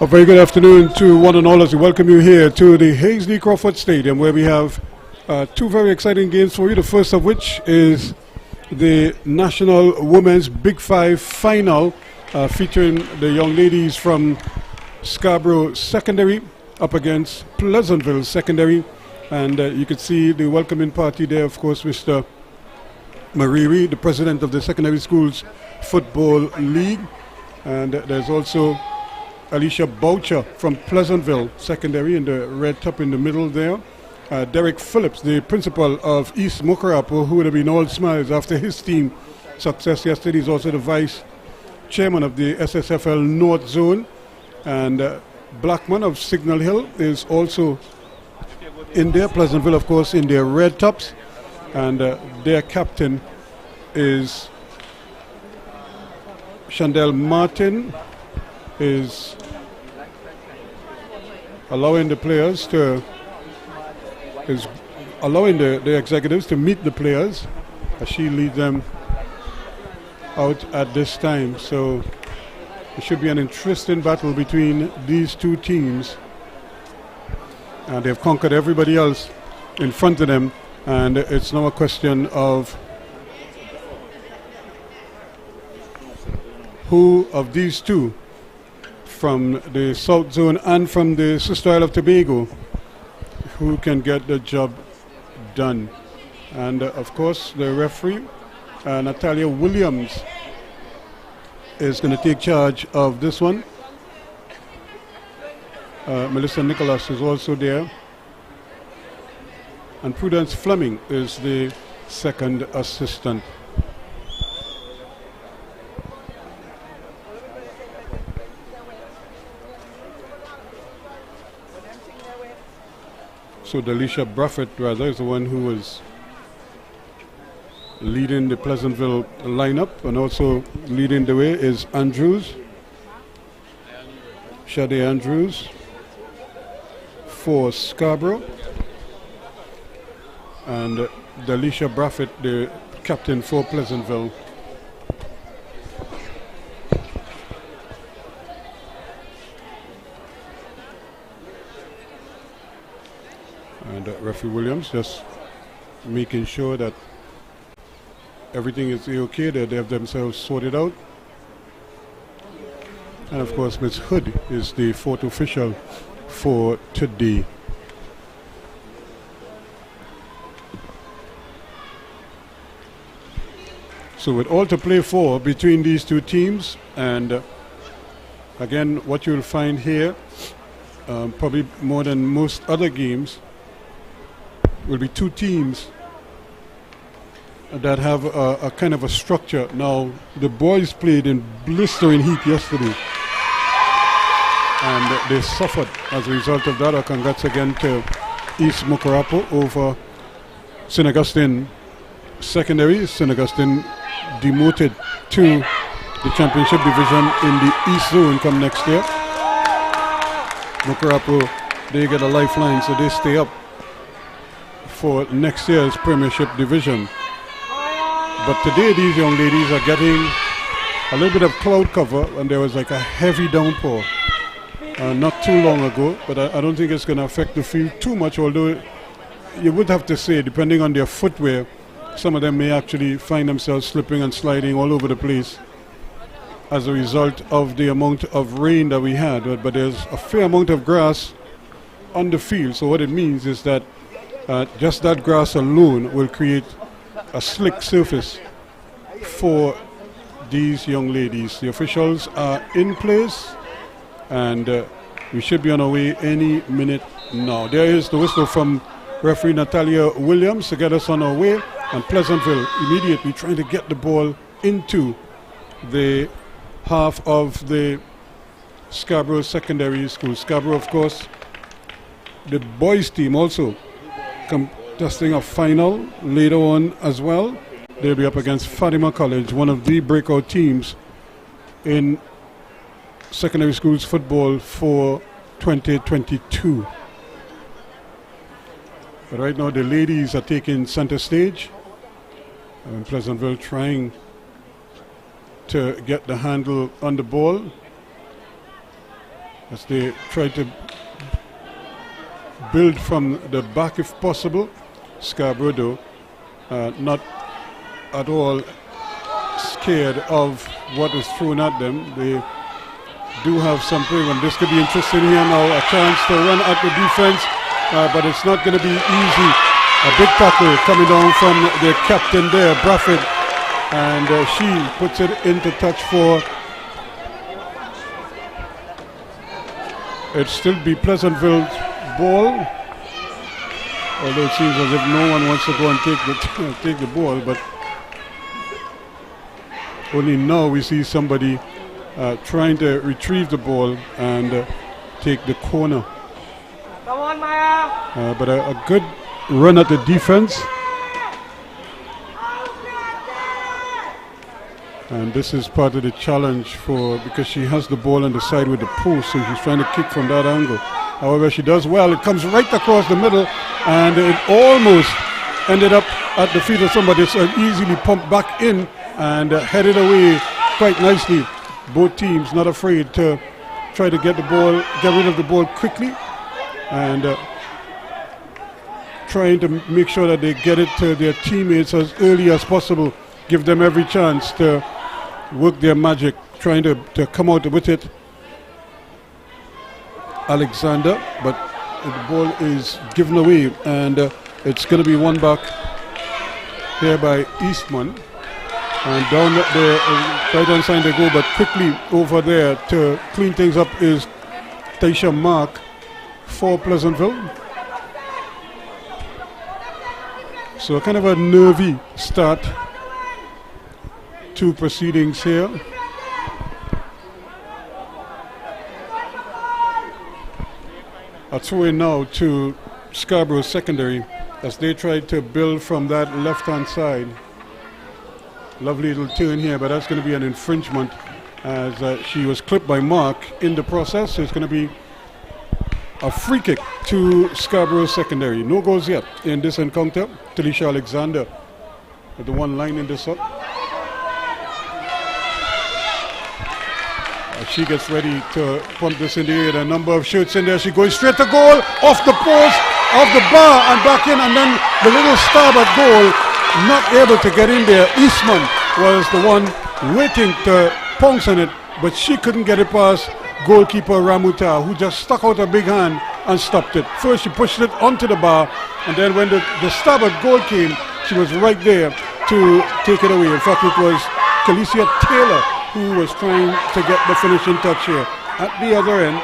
A very good afternoon to one and all as we welcome you here to the Hazley Crawford Stadium, where we have two very exciting games for you. The first of which is the National Women's Big Five Final featuring the young ladies from Scarborough Secondary up against Pleasantville Secondary. And you can see the welcoming party there, of course, Mr. Mariri, the president of the Secondary Schools Football League. And there's also Alicia Boucher from Pleasantville Secondary in the red top in the middle there. Derek Phillips, the principal of East Mokarapo, who would have been all smiles after his team success yesterday. He's also the vice chairman of the SSFL North Zone. And Blackman of Signal Hill is also in there. Pleasantville, of course, in their red tops. And their captain is Chandel Martin, is allowing the players to, is allowing the executives to meet the players as she leads them out at this time. So it should be an interesting battle between these two teams. And they've conquered everybody else in front of them, and it's now a question of who of these two from the South Zone and from the Sister Isle of Tobago who can get the job done. And of course the referee Natalia Williams is going to take charge of this one. Melissa Nicholas is also there, and Prudence Fleming is the second assistant. So Delisha Braffett, rather, is the one who was leading the Pleasantville lineup, and also leading the way is Andrews, Shade Andrews for Scarborough, and Delisha Braffett, the captain for Pleasantville. And referee Williams just making sure that everything is okay, that they have themselves sorted out. And of course Ms. Hood is the fourth official for today. So with all to play for between these two teams, and again what you'll find here, probably more than most other games, will be two teams that have a kind of a structure. Now, the boys played in blistering heat yesterday, and they suffered as a result of that. Our congrats again to East Mokarapo over St. Augustine Secondary. St. Augustine demoted to the championship division in the East Zone come next year. Mokarapo, they get a lifeline, so they stay up for next year's Premiership Division. But today these young ladies are getting a little bit of cloud cover, and there was like a heavy downpour not too long ago, but I don't think it's going to affect the field too much, although you would have to say, depending on their footwear, some of them may actually find themselves slipping and sliding all over the place as a result of the amount of rain that we had. But there's a fair amount of grass on the field, so what it means is that just that grass alone will create a slick surface for these young ladies. The officials are in place, and we should be on our way any minute now. There is the whistle from referee Natalia Williams to get us on our way, and Pleasantville immediately trying to get the ball into the half of the Scarborough Secondary School. Scarborough, of course, the boys team also contesting a final later on as well. They'll be up against Fatima College, one of the breakout teams in secondary schools football for 2022. But right now the ladies are taking center stage, and Pleasantville trying to get the handle on the ball. as they try to build from the back if possible. Scarborough not at all scared of what is thrown at them. They do have some play, and this could be interesting here now. A chance to run at the defense, but it's not going to be easy. A big tackle coming down from the captain there, Braffett, and she puts it into touch for. It'd still be Pleasantville's ball, although it seems as if no one wants to go and take the ball, but only now we see somebody trying to retrieve the ball and take the corner. Come on, Maya! But a good run at the defense. And this is part of the challenge because she has the ball on the side with the post, so she's trying to kick from that angle. However, she does well. It comes right across the middle, and it almost ended up at the feet of somebody. So easily pumped back in and headed away quite nicely. Both teams not afraid to try to get rid of the ball quickly, and trying to make sure that they get it to their teammates as early as possible. Give them every chance to work their magic, trying to come out with it. Alexander, but the ball is given away, and it's going to be won back here by Eastman. And down the right hand side they go, but quickly over there to clean things up is Taisha Mark for Pleasantville. So kind of a nervy start to proceedings here. A throw in now to Scarborough Secondary as they try to build from that left hand side. Lovely little turn here, but that's going to be an infringement as she was clipped by Mark in the process. So it's going to be a free kick to Scarborough Secondary. No goals yet in this encounter. Talisha Alexander with the one line in this up. She gets ready to pump this in the air. A number of shoots in there. She goes straight to goal, off the post, off the bar and back in, and then the little stab at goal, not able to get in there. Eastman was the one waiting to pounce on it, but she couldn't get it past goalkeeper Ramuta, who just stuck out a big hand and stopped it. First she pushed it onto the bar, and then when the stab at goal came, she was right there to take it away. In fact, it was Calicia Taylor who was trying to get the finishing touch here. At the other end,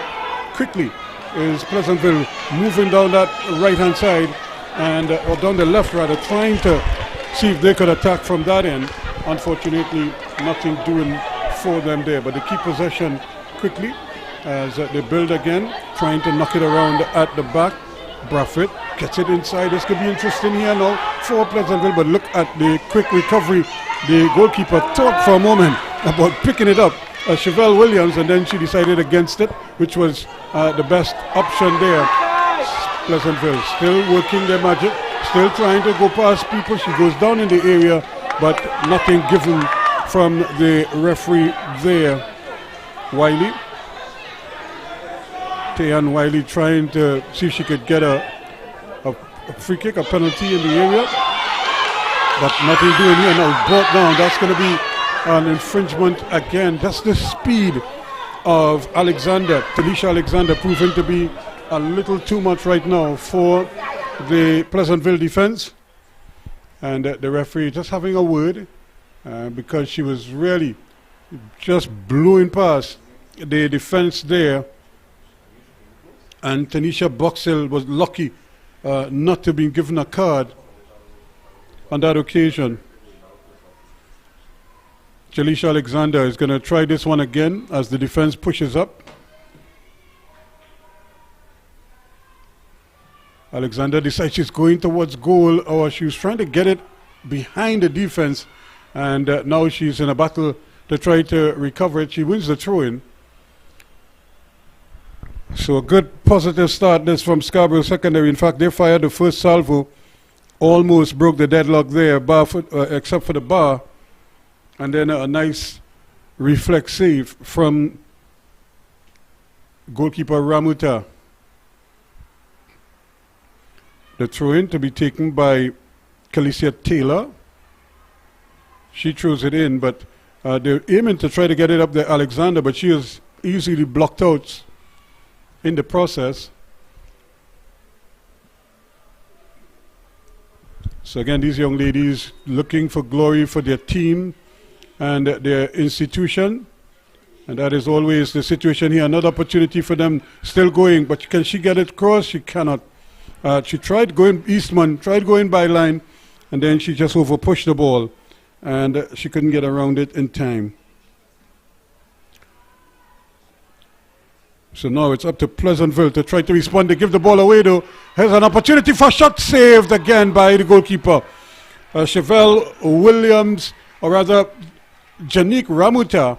quickly is Pleasantville moving down that right hand side, and or down the left rather, trying to see if they could attack from that end. Unfortunately, nothing doing for them there, but they keep possession quickly as they build again, trying to knock it around at the back. Braffett gets it inside. This could be interesting here now for Pleasantville, but look at the quick recovery. The goalkeeper thought for a moment about picking it up, Chevelle Williams, and then she decided against it, which was the best option there. Pleasantville still working their magic, still trying to go past people. She goes down in the area, but nothing given from the referee there. Wiley, Tayan Wiley, trying to see if she could get a free kick, a penalty in the area, but nothing doing here now. Brought down. That's going to be an infringement again. That's the speed of Alexander, Talisha Alexander, proving to be a little too much right now for the Pleasantville defense. And the referee just having a word because she was really just blowing past the defense there. And Tanisha Boxell was lucky not to be given a card on that occasion. Jalisha Alexander is going to try this one again as the defense pushes up. Alexander decides she's going towards goal, or she was trying to get it behind the defense, and now she's in a battle to try to recover it. She wins the throw-in. So a good positive start this from Scarborough Secondary. In fact, they fired the first salvo, almost broke the deadlock there, except for the bar. And then a nice reflex save from goalkeeper Ramuta. The throw-in to be taken by Calicia Taylor. She throws it in, but they're aiming to try to get it up there, Alexander, but she is easily blocked out in the process. So again, these young ladies looking for glory for their team and their institution. And that is always the situation here. Another opportunity for them still going, but can she get it across? She cannot. She tried going, Eastman tried going by line, and then she just over-pushed the ball, and she couldn't get around it in time. So now it's up to Pleasantville to try to respond. They give the ball away, though. Here's an opportunity for a shot, saved again by the goalkeeper. Chevelle Williams, or rather, Janique Ramuta,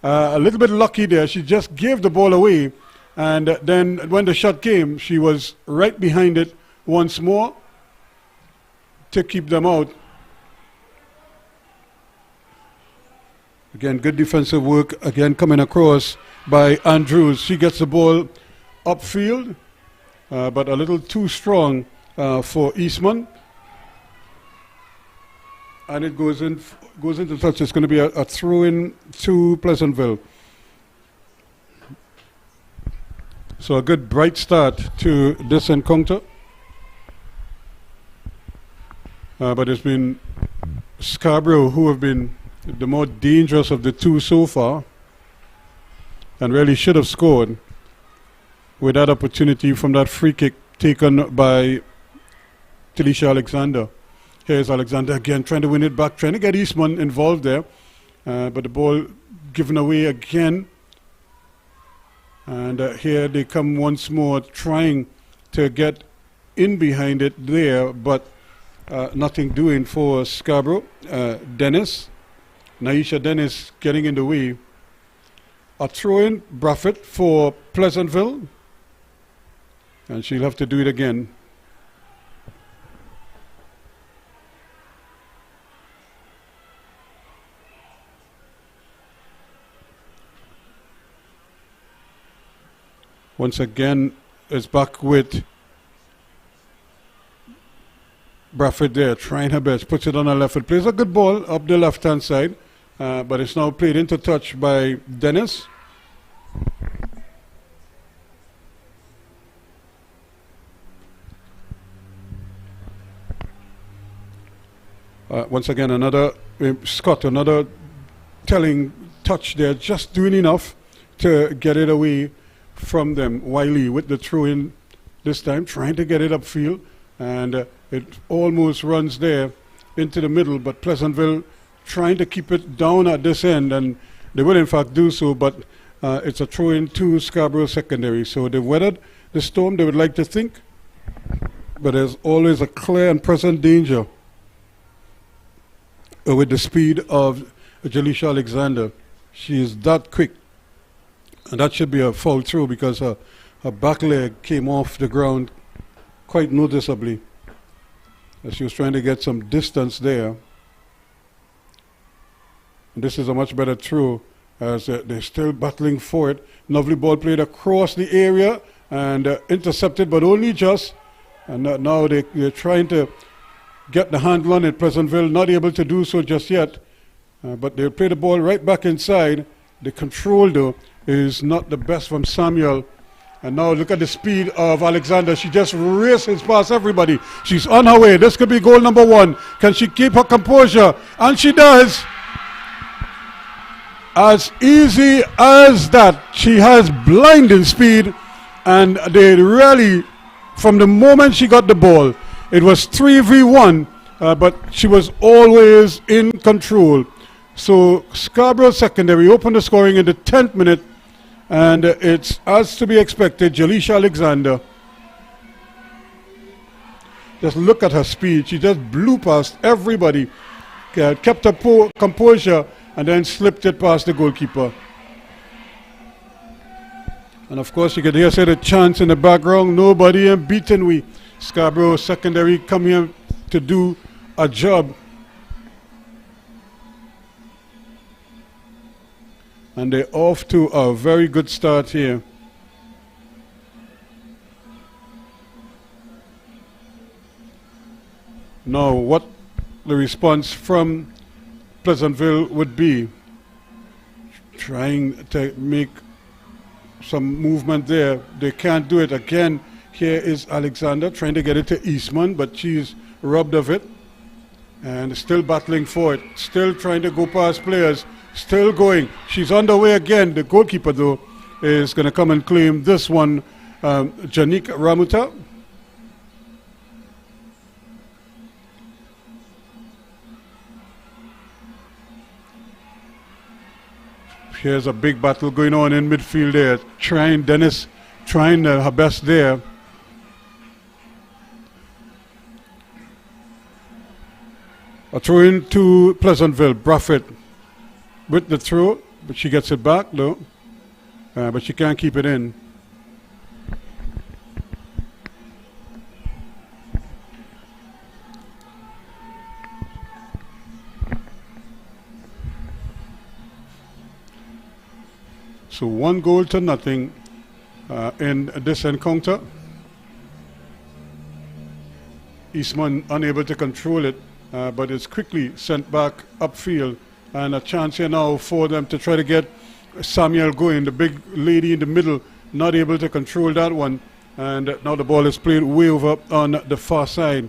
a little bit lucky there. She just gave the ball away. And then when the shot came, she was right behind it once more to keep them out. Again, good defensive work, again coming across by Andrews. She gets the ball upfield, but a little too strong for Eastman. And it goes into touch. It's going to be a throw-in to Pleasantville. So a good bright start to this encounter. But it's been Scarborough who have been the more dangerous of the two so far, and really should have scored with that opportunity from that free kick taken by Talisha Alexander. Here's Alexander again trying to win it back, trying to get Eastman involved there, but the ball given away again. And here they come once more trying to get in behind it there, but nothing doing for Scarborough. Naisha Dennis getting in the way. A throw-in, Braffett for Pleasantville. And she'll have to do it again. Once again, it's back with Braffett there, trying her best, puts it on her left foot, plays a good ball up the left-hand side, but it's now played into touch by Dennis. Once again, another Scott, another telling touch there, just doing enough to get it away from them. Wiley with the throw-in this time, trying to get it upfield, and it almost runs there into the middle, but Pleasantville trying to keep it down at this end, and they will in fact do so, but it's a throw-in to Scarborough Secondary. So they've weathered the storm, they would like to think, but there's always a clear and present danger with the speed of Jalisha Alexander. She is that quick. And that should be a foul throw because her back leg came off the ground quite noticeably as she was trying to get some distance there. And this is a much better throw as they're still battling for it. Lovely ball played across the area and intercepted, but only just. And now they're trying to get the handle on it. Pleasantville not able to do so just yet, but they'll play the ball right back inside. The control, though, is not the best from Samuel. And now look at the speed of Alexander. She just races past everybody. She's on her way. This could be goal number 1. Can she keep her composure? And she does. As easy as that. She has blinding speed. And they really, from the moment she got the ball, it was 3v1, but she was always in control. So Scarborough Secondary opened the scoring in the 10th minute, and it's as to be expected. Jalisha Alexander, just look at her speed. She just blew past everybody, kept her composure, and then slipped it past the goalkeeper. And of course you could hear say the chants in the background, nobody ain't beaten we. Scarborough Secondary come here to do a job. And they're off to a very good start here. Now, what the response from Pleasantville would be, trying to make some movement there. They can't do it. Again, here is Alexander trying to get it to Eastman, but she's robbed of it. And still battling for it. Still trying to go past players. Still going. She's on the way again. The goalkeeper, though, is going to come and claim this one. Janik Ramuta. Here's a big battle going on in midfield there. Dennis trying her best there. A throw in to Pleasantville. Braffett with the throw, but she gets it back though. But she can't keep it in. So 1-0 in this encounter. Eastman unable to control it, but it's quickly sent back upfield. And a chance here now for them to try to get Samuel going, the big lady in the middle, not able to control that one. And now the ball is played way over on the far side.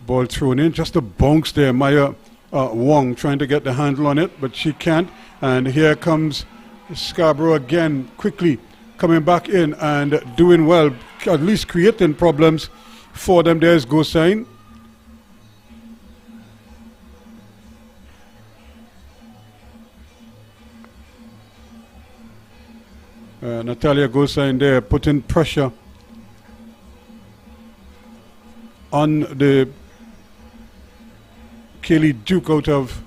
Ball thrown in, just a bounce there. Maya Wong trying to get the handle on it, but she can't. And here comes Scarborough again, quickly coming back in and doing well, at least creating problems for them. There's go sign. Natalia Gosain there putting pressure on the Kaylee Duke out of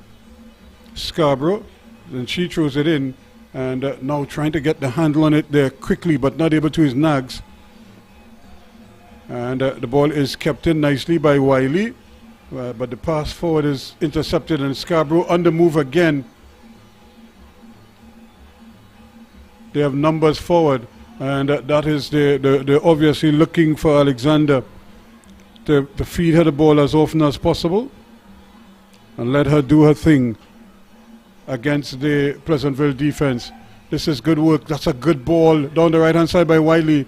Scarborough. Then she throws it in, and now trying to get the handle on it there quickly, but not able to his nags. And the ball is kept in nicely by Wiley, but the pass forward is intercepted, and Scarborough on the move again. They have numbers forward, and that is they're obviously looking for Alexander to feed her the ball as often as possible and let her do her thing against the Pleasantville defense. This is good work. That's a good ball down the right hand side by Wiley.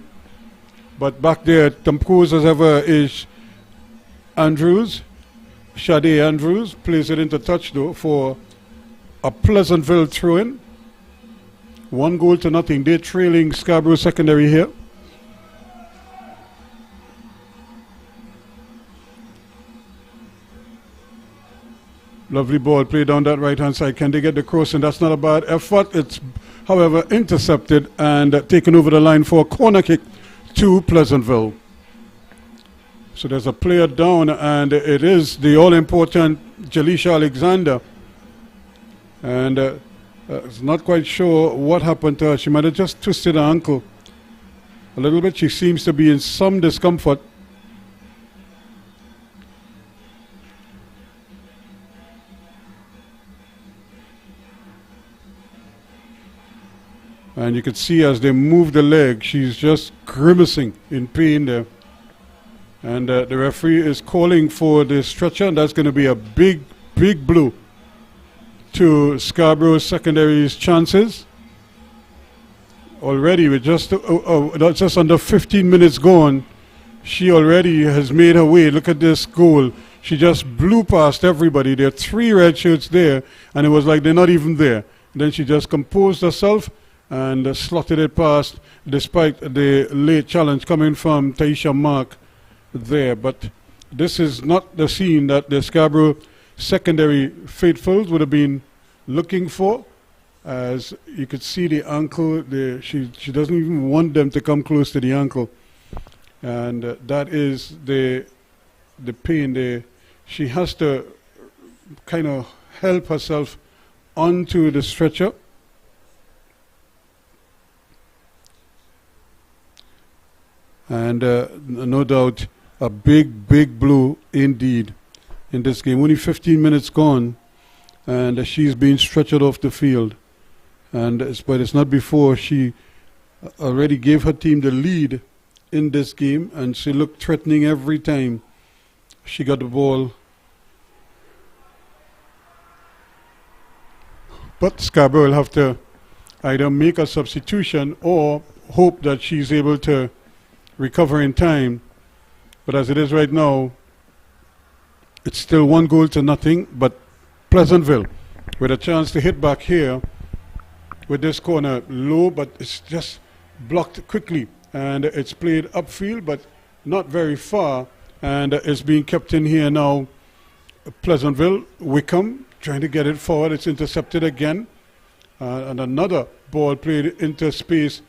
But back there, composed as ever is Andrews. Sade Andrews plays it into touch though for a Pleasantville throw-in. 1-0. They're trailing Scarborough Secondary here. Lovely ball played down that right hand side. Can they get the cross? And that's not a bad effort. It's, however, intercepted and taken over the line for a corner kick to Pleasantville. So there's a player down, and it is the all-important Jalisha Alexander. And it's not quite sure what happened to her. She might have just twisted her ankle a little bit. She seems to be in some discomfort. And you can see as they move the leg, she's just grimacing in pain there. And the referee is calling for the stretcher, and that's going to be a big, big blow to Scarborough Secondary's chances. Already, with just under 15 minutes gone, she already has made her way. Look at this goal. She just blew past everybody. There are 3 red shirts there, and it was like they're not even there. And then she just composed herself and slotted it past, despite the late challenge coming from Taisha Mark there. But this is not the scene that the Scarborough Secondary faithfuls would have been looking for. As you could see the ankle, she doesn't even want them to come close to the ankle. And that is the pain there. She has to kind of help herself onto the stretcher. And no doubt a big, big blow indeed in this game. Only 15 minutes gone, and she's being stretched off the field. But it's not before she already gave her team the lead in this game, and she looked threatening every time she got the ball. But Scarborough will have to either make a substitution or hope that she's able to recover in time. But as it is right now, it's still 1-0. But Pleasantville with a chance to hit back here with this corner low, but it's just blocked quickly. And it's played upfield, but not very far. And it's being kept in here now. Pleasantville, Wickham trying to get it forward. It's intercepted again. And another ball played into space.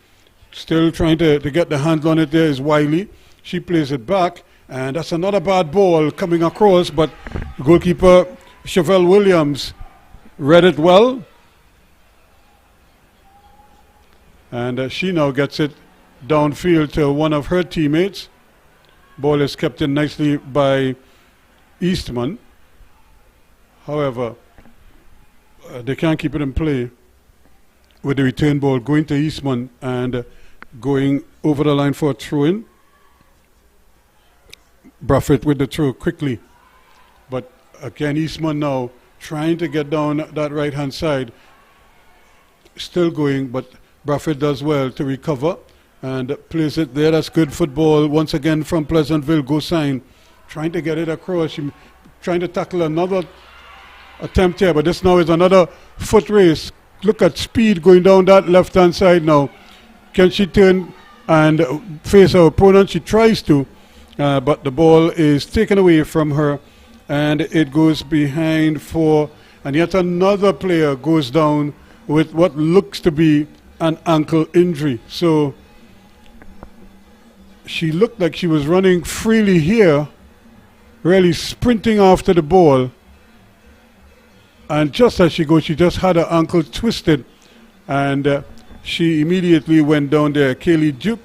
Still trying to get the handle on it. There is Wiley. She plays it back. And that's another bad ball coming across. But goalkeeper Chevelle Williams read it well. And she now gets it downfield to one of her teammates. Ball is kept in nicely by Eastman. However, they can't keep it in play with the return ball going to Eastman and going over the line for a throw-in. Braffett with the throw quickly. But again, Eastman now trying to get down that right-hand side. Still going, but Braffett does well to recover and plays it there. That's good football once again from Pleasantville. Go sign. Trying to get it across. She trying to tackle another attempt here, but this now is another foot race. Look at speed going down that left-hand side now. Can she turn and face her opponent? She tries to, but the ball is taken away from her and it goes behind and yet another player goes down with what looks to be an ankle injury. So she looked like she was running freely here, really sprinting after the ball. And just as she goes, she just had her ankle twisted. And she immediately went down there. Kaylee Duke.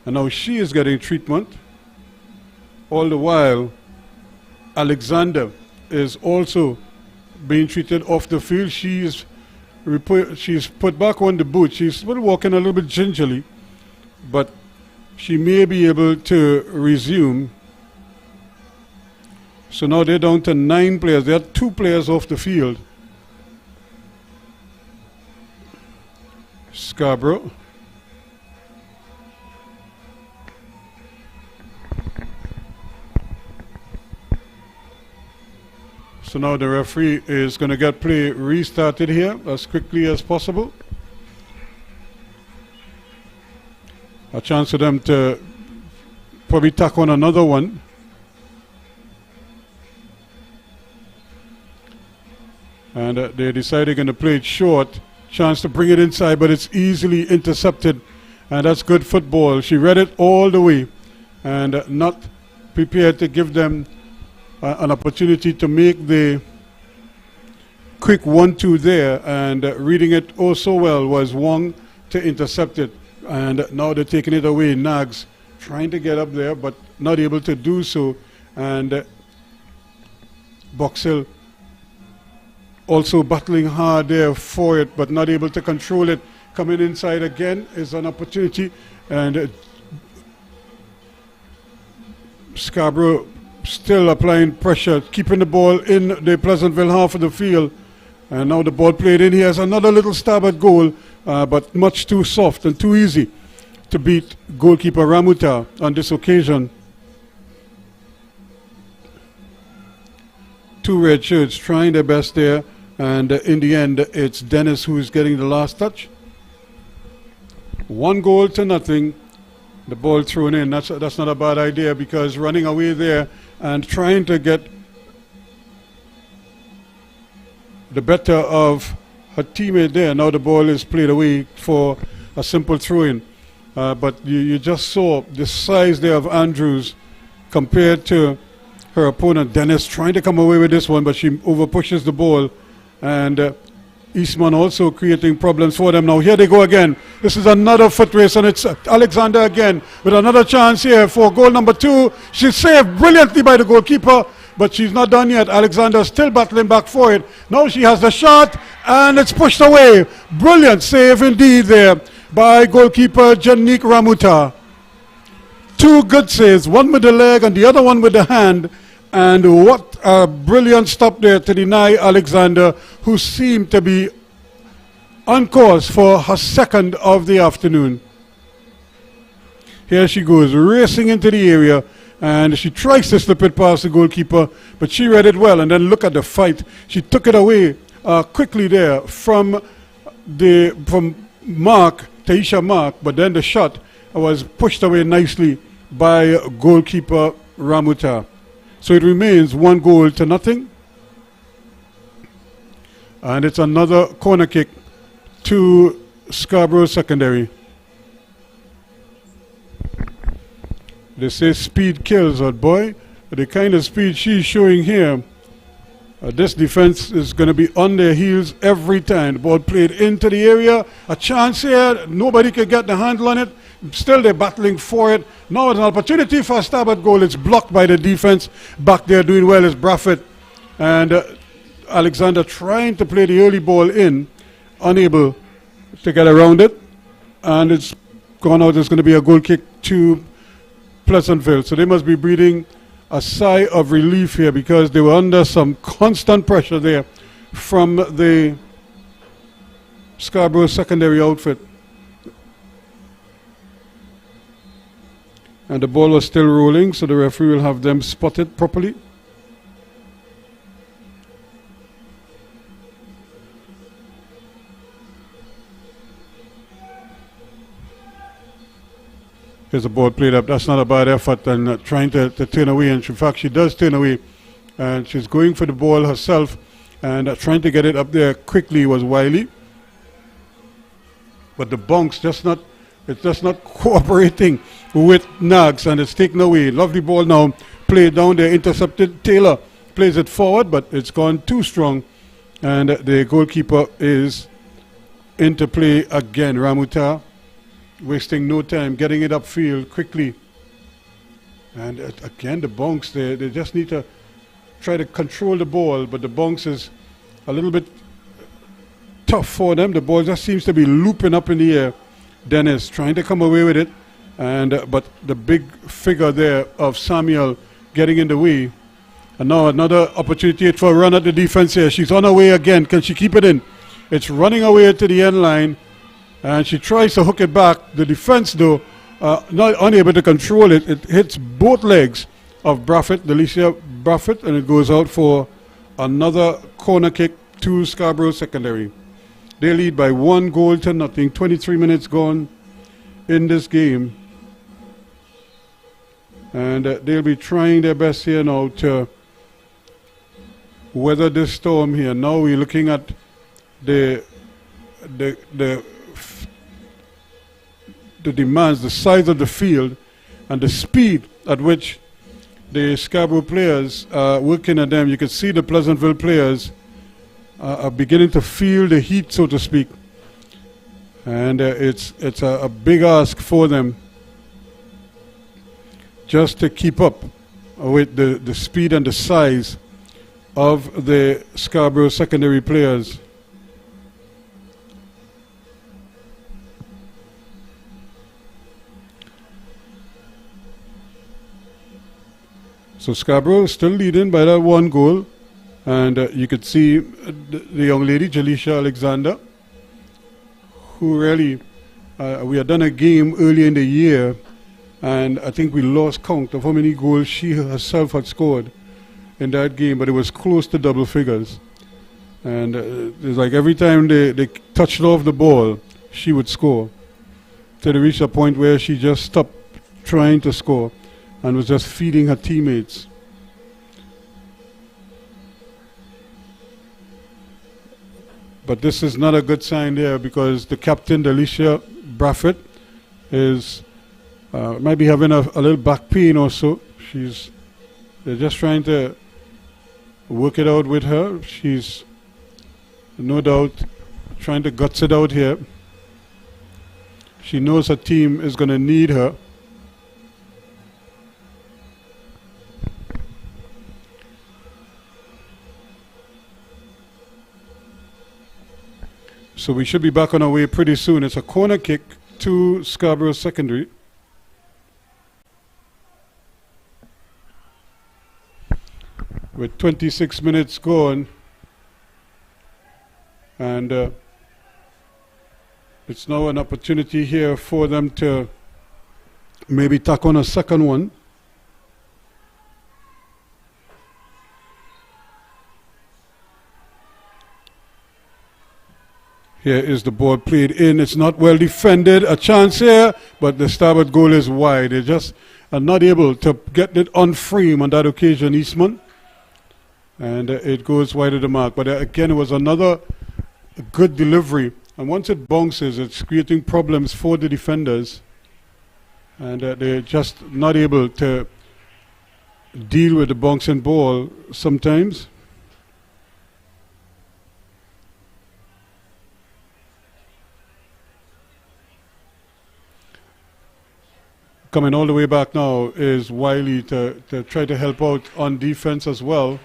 And now she is getting treatment. All the while, Alexander is also being treated off the field. She's put back on the boot. She's still walking a little bit gingerly, but she may be able to resume. So now they're down to 9 players. They had 2 players off the field. Scarborough. So now the referee is going to get play restarted here as quickly as possible. A chance for them to probably tack on another one. And they decided they're going to play it short. Chance to bring it inside, but it's easily intercepted. And that's good football. She read it all the way and not prepared to give them an opportunity to make the quick 1-2 there. And reading it oh so well was Wong to intercept it. And now they're taking it away. Nags trying to get up there, but not able to do so. And Box Hill also battling hard there for it, but not able to control it. Coming inside again is an opportunity. And Scarborough still applying pressure, keeping the ball in the Pleasantville half of the field. And now the ball played in. He has another little stab at goal, but much too soft and too easy to beat goalkeeper Ramuta on this occasion. 2 red shirts trying their best there. And in the end, it's Dennis who's getting the last touch. 1-0. The ball thrown in. That's not a bad idea, because running away there and trying to get the better of her teammate there. Now the ball is played away for a simple throw-in. But you just saw the size there of Andrews compared to her opponent, Dennis, trying to come away with this one, but she over pushes the ball. And Eastman also creating problems for them. Now here they go again. This is another foot race, and it's Alexander again with another chance here for goal number 2. She's saved brilliantly by the goalkeeper, but she's not done yet. Alexander still battling back for it. Now she has the shot, and it's pushed away. Brilliant save indeed there by goalkeeper Janique Ramuta. 2 good saves, one with the leg and the other one with the hand. And what a brilliant stop there to deny Alexander, who seemed to be on course for her second of the afternoon. Here she goes, racing into the area, and she tries to slip it past the goalkeeper, but she read it well. And then look at the fight. She took it away quickly there from Taisha Mark, but then the shot was pushed away nicely by goalkeeper Ramuta. So it remains 1-0. And it's another corner kick to Scarborough Secondary. They say speed kills, but boy, the kind of speed she's showing here, this defense is going to be on their heels every time. The ball played into the area. A chance here. Nobody can get the handle on it. Still they're battling for it. Now it's an opportunity for a stab at goal. It's blocked by the defense. Back there doing well is Braffett. And Alexander trying to play the early ball in. Unable to get around it. And it's gone out. There's going to be a goal kick to Pleasantville. So they must be breathing a sigh of relief here, because they were under some constant pressure there from the Scarborough Secondary outfit. And the ball was still rolling, so the referee will have them spotted properly. Here's the ball played up. That's not a bad effort, and trying to turn away. And in fact, she does turn away. And she's going for the ball herself. And trying to get it up there quickly was Wiley. But the bounce it's just not cooperating with Nags, and it's taken away. Lovely ball now. Played down there, intercepted. Taylor plays it forward, but it's gone too strong. And the goalkeeper is into play again. Ramuta. Wasting no time, getting it upfield quickly. And again, the bounce, they just need to try to control the ball, but the bounce is a little bit tough for them. The ball just seems to be looping up in the air. Dennis trying to come away with it, and but the big figure there of Samuel getting in the way. And now another opportunity for a run at the defense here. She's on her way again. Can she keep it in? It's running away to the end line. And she tries to hook it back. The defense, though, not unable to control it. It hits both legs of Braffett, Delicia Braffett, and it goes out for another corner kick to Scarborough Secondary. They lead by 1-0. 23 minutes gone in this game. And they'll be trying their best here now to weather this storm here. Now we're looking at the demands, the size of the field, and the speed at which the Scarborough players are working at them. You can see the Pleasantville players are beginning to feel the heat, so to speak. And it's a big ask for them just to keep up with the speed and the size of the Scarborough Secondary players. So Scarborough is still leading by that 1 goal. And you could see the young lady, Jalisha Alexander, who really, we had done a game early in the year, and I think we lost count of how many goals she herself had scored in that game, but it was close to double figures. And it's like every time they touched off the ball, she would score. Till they reached a point where she just stopped trying to score and was just feeding her teammates. But this is not a good sign there, because the captain, Delicia Braffett, is might be having a little back pain or so. They're just trying to work it out with her. She's no doubt trying to guts it out here. She knows her team is going to need her. So we should be back on our way pretty soon. It's a corner kick to Scarborough Secondary. With 26 minutes gone. And it's now an opportunity here for them to maybe tack on a second one. Here is the ball played in. It's not well defended. A chance here, but the starboard goal is wide. They just are not able to get it on frame on that occasion, Eastman. And it goes wide of the mark. But again, it was another good delivery. And once it bounces, it's creating problems for the defenders. And they're just not able to deal with the bouncing ball sometimes. Coming all the way back now is Wiley to try to help out on defense as well.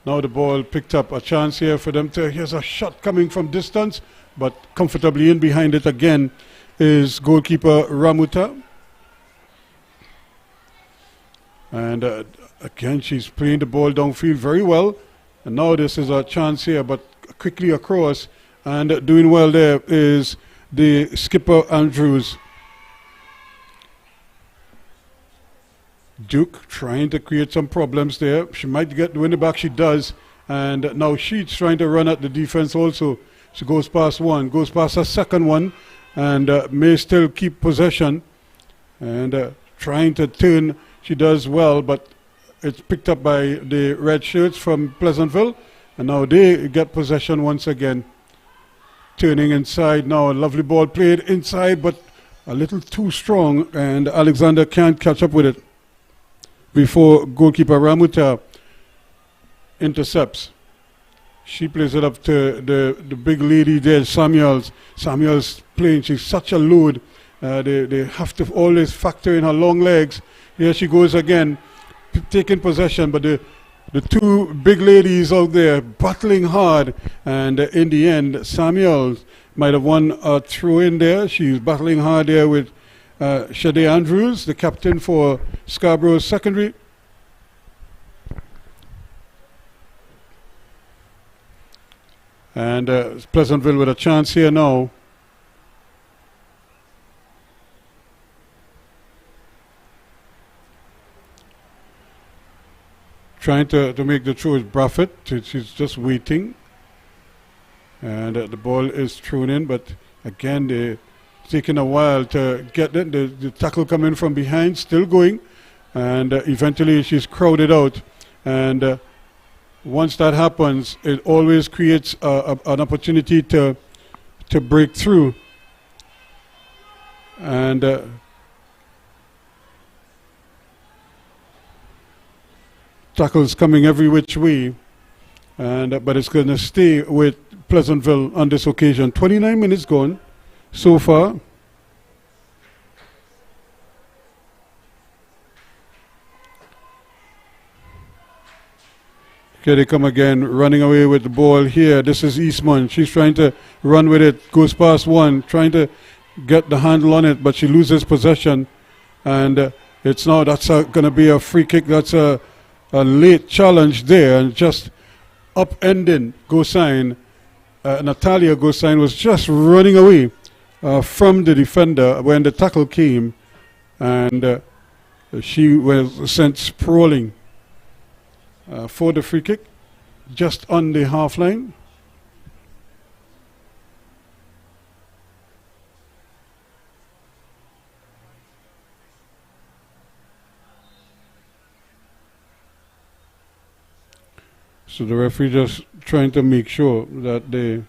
Now the ball picked up. A chance here for them to... Here's a shot coming from distance, but comfortably in behind it again is goalkeeper Ramuta. And again, she's playing the ball downfield very well. And now this is a chance here, but quickly across. And doing well there is the skipper Andrews. Duke trying to create some problems there. She might get the winner back. She does. And now she's trying to run at the defense also. She goes past one, goes past a second one, and may still keep possession. And trying to turn. She does well, but it's picked up by the red shirts from Pleasantville. And now they get possession once again. Turning inside now. A lovely ball played inside, but a little too strong. And Alexander can't catch up with it before goalkeeper Ramuta intercepts. She plays it up to the big lady there, Samuels. Samuels playing, she's such a load. They have to always factor in her long legs. Here she goes again, taking possession, but the two big ladies out there battling hard, and in the end, Samuels might have won a throw in there. She's battling hard there with Shade Andrews, the captain for Scarborough Secondary. And Pleasantville with a chance here now. Trying to make the throw is Braffett. She's just waiting. And the ball is thrown in, but again, they're taking a while to get it. The tackle coming from behind, still going. And eventually she's crowded out. And once that happens, it always creates an opportunity to break through. And tackles coming every which way, and but it's going to stay with Pleasantville on this occasion. 29 minutes gone so far. Here they come again, running away with the ball here. This is Eastman. She's trying to run with it, goes past one, trying to get the handle on it, but she loses possession. And it's now, that's going to be a free kick. That's a late challenge there, and just upending Gosine. Natalia Gosine was just running away from the defender when the tackle came, and she was sent sprawling for the free kick just on the half line. So the referee just trying to make sure that they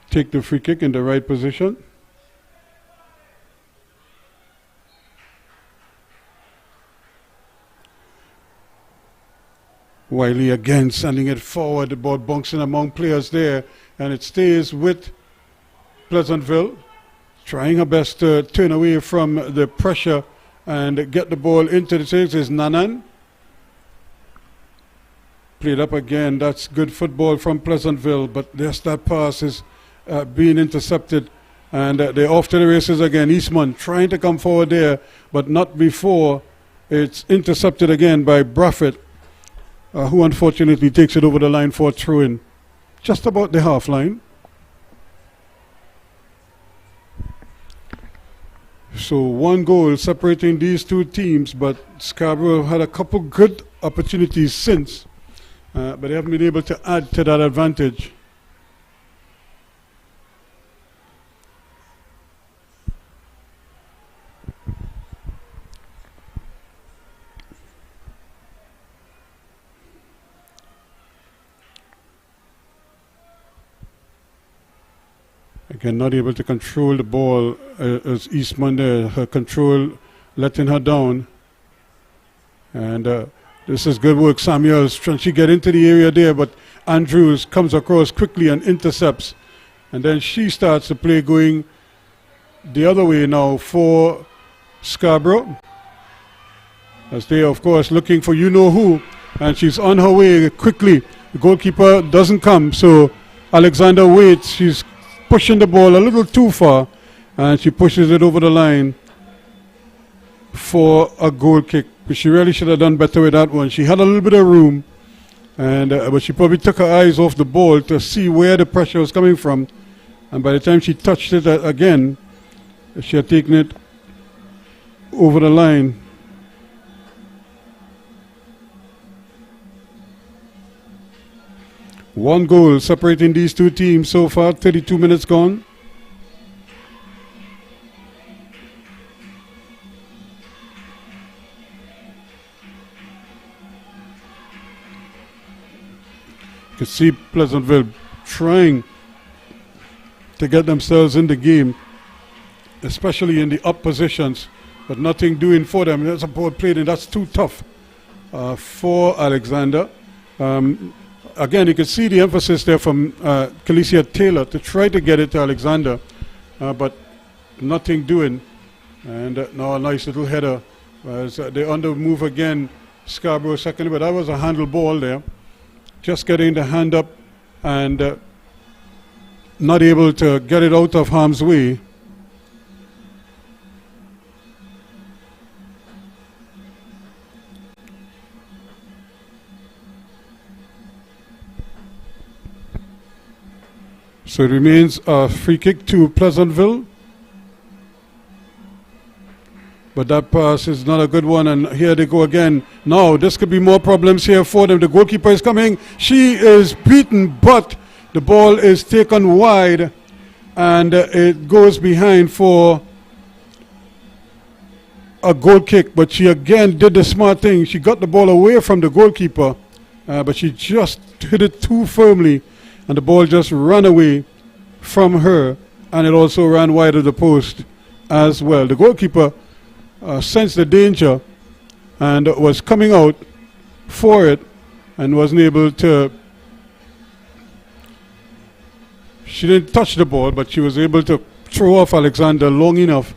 take the free kick in the right position. Wiley again sending it forward, the ball bouncing among players there, and it stays with Pleasantville, trying her best to turn away from the pressure and get the ball into the six. Is Nanan. Played up again. That's good football from Pleasantville, but yes, that pass is being intercepted. And they're off to the races again. Eastman trying to come forward there, but not before it's intercepted again by Braffett, who unfortunately takes it over the line for a throw-in. Just about the half line. So one goal separating these two teams, but Scarborough had a couple good opportunities since, but they haven't been able to add to that advantage. Again, not able to control the ball as Eastman there. Her control letting her down. And this is good work. Samuels trying to get into the area there, but Andrews comes across quickly and intercepts. And then she starts the play going the other way now for Scarborough. As they, of course, looking for you-know-who. And she's on her way quickly. The goalkeeper doesn't come, so Alexander waits. She's pushing the ball a little too far, and she pushes it over the line for a goal kick. But she really should have done better with that one. She had a little bit of room, and but she probably took her eyes off the ball to see where the pressure was coming from. And by the time she touched it again, she had taken it over the line. One goal separating these two teams so far, 32 minutes gone. You can see Pleasantville trying to get themselves in the game, especially in the up positions, but nothing doing for them. That's a ball played, and that's too tough for Alexander. Again, you can see the emphasis there from Kalicia Taylor to try to get it to Alexander, but nothing doing. And now a nice little header as they're on the move again. Scarborough second, but that was a handle ball there. Just getting the hand up and not able to get it out of harm's way. So it remains a free kick to Pleasantville. But that pass is not a good one, and here they go again. Now, this could be more problems here for them. The goalkeeper is coming. She is beaten, but the ball is taken wide, and it goes behind for a goal kick. But she again did the smart thing. She got the ball away from the goalkeeper, but she just hit it too firmly. And the ball just ran away from her, and it also ran wide of the post as well. The goalkeeper sensed the danger and was coming out for it and wasn't able to. She didn't touch the ball, but she was able to throw off Alexander long enough,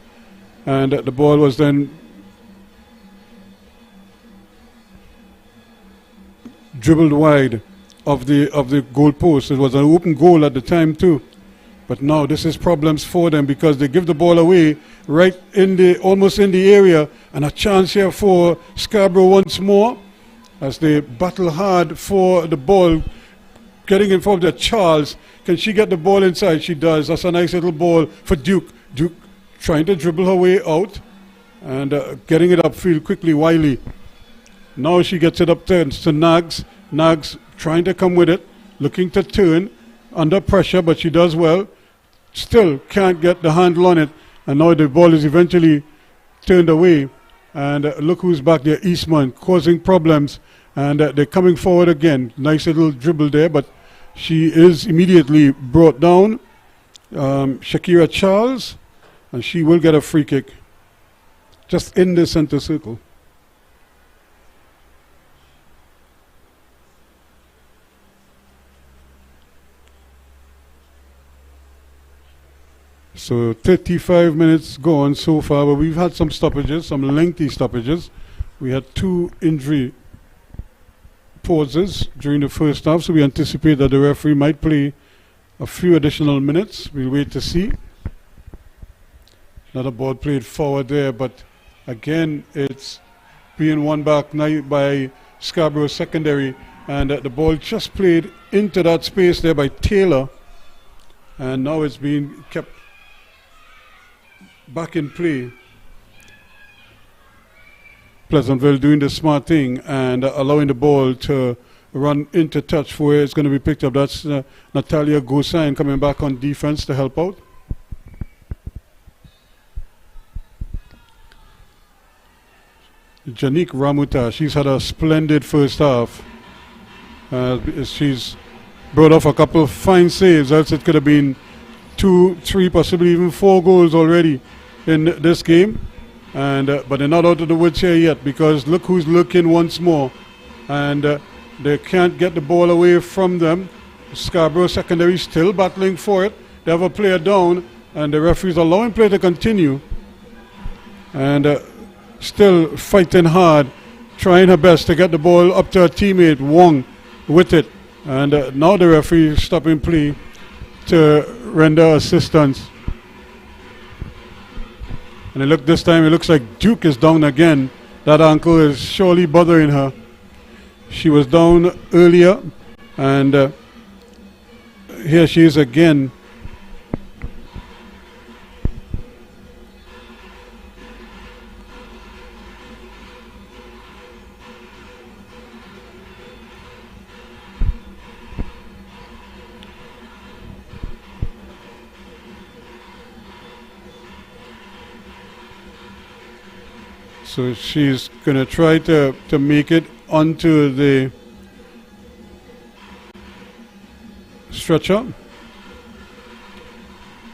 and the ball was then dribbled wide of the goal post. It was an open goal at the time too, but now this is problems for them because they give the ball away right in the almost in the area, and a chance here for Scarborough once more as they battle hard for the ball, getting involved with Charles. Can she get the ball inside? She does. That's a nice little ball for Duke. Duke trying to dribble her way out and getting it upfield quickly. Wiley. Now she gets it up to Nags. Nags trying to come with it, looking to turn under pressure, but she does well. Still can't get the handle on it, and now the ball is eventually turned away. And look who's back there, Eastman, causing problems, and they're coming forward again. Nice little dribble there, but she is immediately brought down. Shakira Charles, and she will get a free kick just in the center circle. So 35 minutes gone so far, but we've had some stoppages, some lengthy stoppages. We had 2 injury pauses during the first half, so we anticipate that the referee might play a few additional minutes. We'll wait to see. Another ball played forward there, but again it's being won back now by Scarborough secondary, and the ball just played into that space there by Taylor, and now it's being kept back in play. Pleasantville doing the smart thing and allowing the ball to run into touch for where it's going to be picked up. That's Natalia Gosain coming back on defense to help out. Janique Ramuta, she's had a splendid first half. She's brought off a couple of fine saves, else it could have been 2, 3, possibly even 4 goals already in this game. And but they're not out of the woods here yet, because look who's looking once more, and they can't get the ball away from them. Scarborough secondary still battling for it. They have a player down, and the referee's allowing play to continue, and still fighting hard, trying her best to get the ball up to her teammate Wong with it, and now the referee is stopping play to render assistance. And this time it looks like Duke is down again. That ankle is surely bothering her. She was down earlier, and here she is again. So she's going to try to make it onto the stretcher.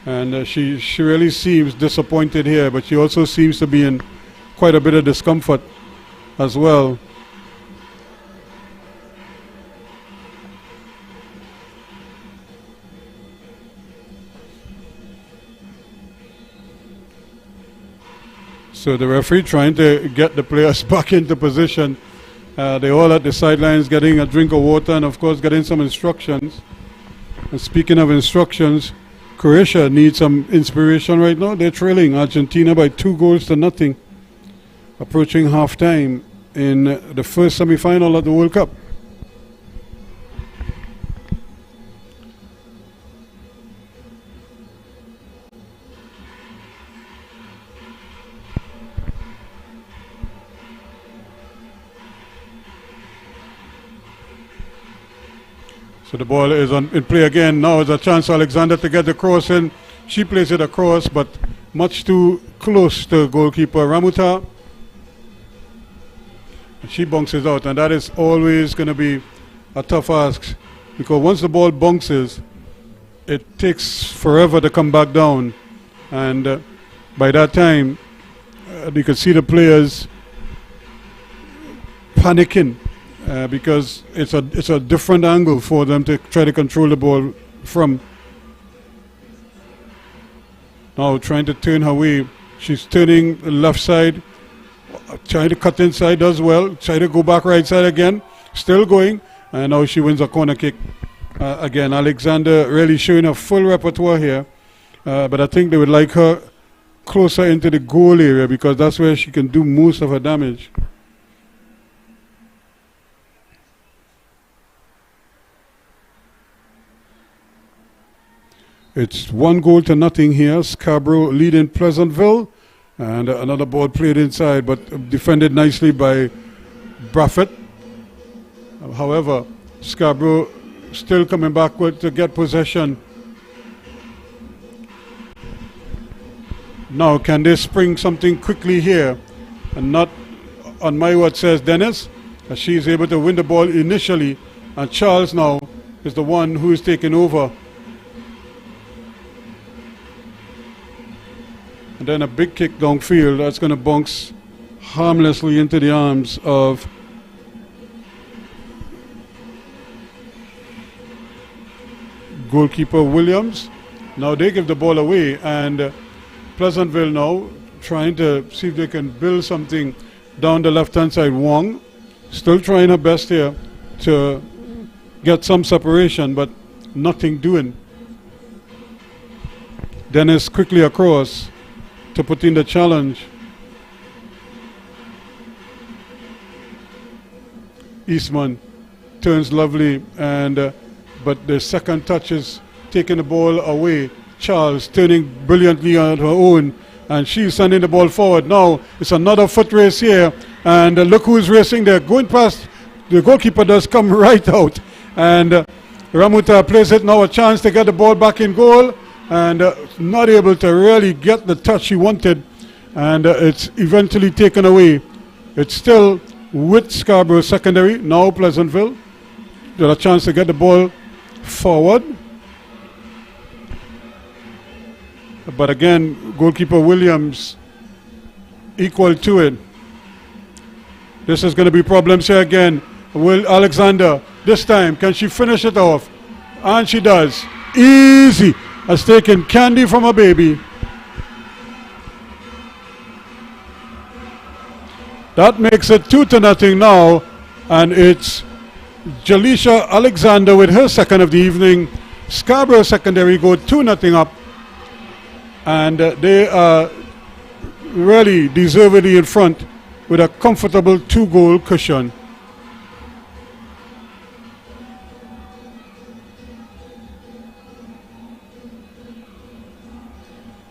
And she really seems disappointed here, but she also seems to be in quite a bit of discomfort as well. So the referee trying to get the players back into position. They're all at the sidelines getting a drink of water and of course getting some instructions. And speaking of instructions, Croatia needs some inspiration right now. They're trailing Argentina by 2-0, approaching half-time in the first semi-final of the World Cup. So the ball is in play again. Now is a chance Alexander to get the cross in. She plays it across, but much too close to goalkeeper Ramuta. And she bounces out, and that is always going to be a tough ask, because once the ball bounces, it takes forever to come back down. And by that time, you can see the players panicking. Because it's a different angle for them to try to control the ball from. Now trying to turn her way. She's turning the left side, trying to cut inside as well, try to go back right side again, still going, and now she wins a corner kick. Again, Alexander really showing a full repertoire here, but I think they would like her closer into the goal area, because that's where she can do most of her damage. It's 1-0 here. Scarborough leading Pleasantville. And another ball played inside, but defended nicely by Braffett. However, Scarborough still coming backward to get possession. Now, can they spring something quickly here? And not on my word, says Dennis. As she is able to win the ball initially. And Charles now is the one who is taking over. And then a big kick downfield that's going to bounce harmlessly into the arms of goalkeeper Williams. Now they give the ball away, and Pleasantville now trying to see if they can build something down the left-hand side. Wong still trying her best here to get some separation, but nothing doing. Dennis quickly across to put in the challenge. Eastman turns lovely, and but the second touch is taking the ball away. Charles turning brilliantly on her own, and she's sending the ball forward. Now it's another foot race here, and look who's racing there. Going past the goalkeeper does come right out, and Ramuta plays it now, a chance to get the ball back in goal, and not able to really get the touch she wanted, and it's eventually taken away. It's still with Scarborough secondary. Now Pleasantville got a chance to get the ball forward, but again goalkeeper Williams equal to it. This is going to be problems here again. Will Alexander this time, can she finish it off? And she does. Easy as taking candy from a baby. That makes it 2-0 now, and it's Jalisha Alexander with her second of the evening. Scarborough secondary go 2-0 up, and they are really deservedly in front with a comfortable 2-goal cushion.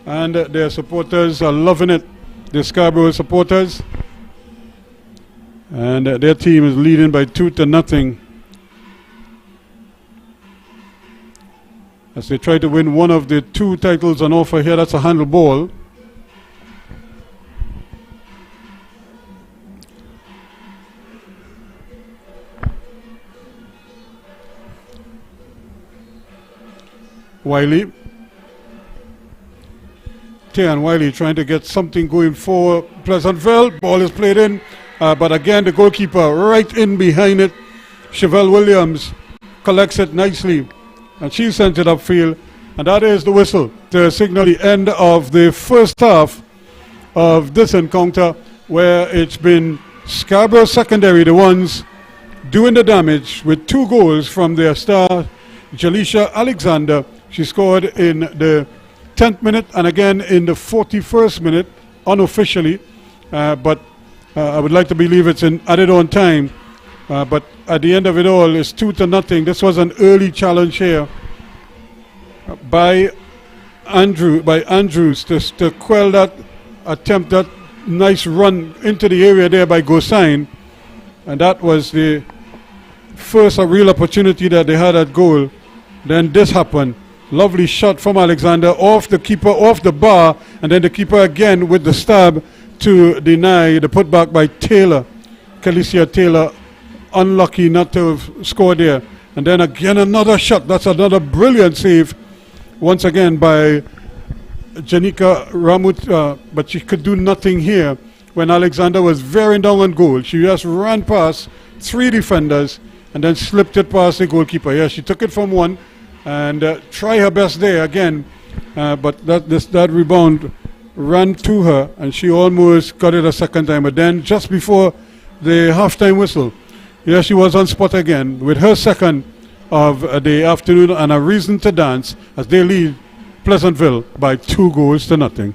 And their supporters are loving it, the Scarborough supporters. And their team is leading by 2-0 as they try to win one of the two titles on offer here. That's a handle ball. Wiley. Tian Wiley trying to get something going for Pleasantville. Ball is played in, but again the goalkeeper right in behind it. Chevelle Williams collects it nicely, and she sends it upfield, and that is the whistle to signal the end of the first half of this encounter, where it's been Scarborough secondary, the ones doing the damage, with 2 goals from their star Jalisha Alexander. She scored in the 10th minute and again in the 41st minute unofficially, but I would like to believe it's in added on time, but at the end of it all it's 2-0. This was an early challenge here by Andrews to quell that attempt, that nice run into the area there by Gosain, and that was the first real opportunity that they had at goal. Then this happened. Lovely shot from Alexander off the keeper, off the bar, and then the keeper again with the stab to deny the putback by Taylor. Calicia Taylor, unlucky not to have scored there. And then again another shot. That's another brilliant save once again by Janika Ramut, but she could do nothing here when Alexander was veering down on goal. She just ran past 3 defenders and then slipped it past the goalkeeper. Yeah, she took it from one and try her best there again, but that rebound ran to her, and she almost got it a second time. But then just before the halftime whistle, here she was on spot again with her second of the afternoon, and a reason to dance as they lead Pleasantville by 2-0.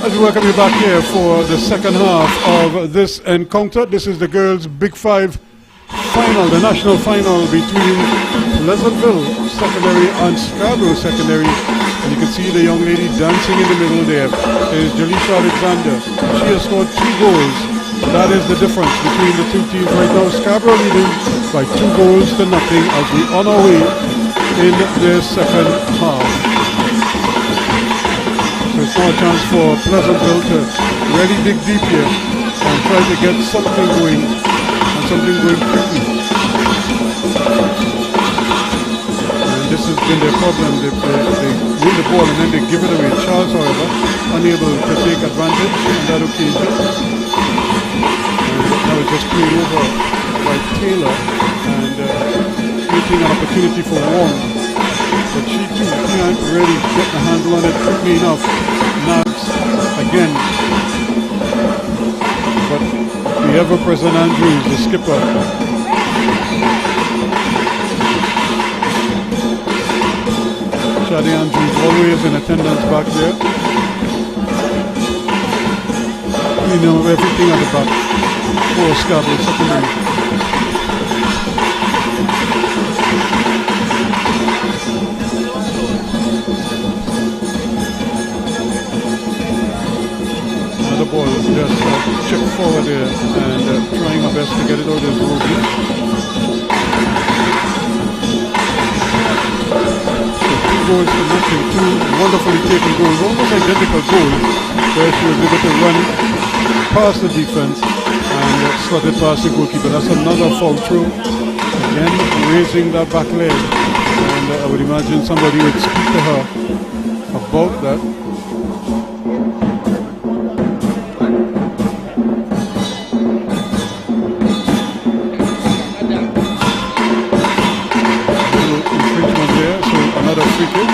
As we welcome you back here for the second half of this encounter. This is the girls' Big Five final, the national final between Pleasantville Secondary and Scarborough Secondary. And you can see the young lady dancing in the middle there. There's Jalisha Alexander. She has scored 2 goals. That is the difference between the two teams right now. Scarborough leading by 2 goals to nothing as we on our way in the second half. So it's now a chance for Pleasantville to really dig deep here and try to get something going, and something going quickly. And this has been their problem. They win the ball and then they give it away. Charles, however, unable to take advantage on that occasion. And now it's just played over by Taylor and creating an opportunity for Wong. But she too can't really get the handle on it quickly enough. Nags again. But the ever-present Andrews, the skipper, Shadi Andrews always in attendance back there. We know everything at the back for Scarborough Secondary. The ball just chipped forward there and trying my best to get it out of the road. So 2 goals to nothing, 2 wonderfully taken goals, almost identical goals, where she was able to run past the defense and slot it past the goalkeeper. That's another foul throw. Again, raising that back leg, and I would imagine somebody would speak to her about that. Free kick.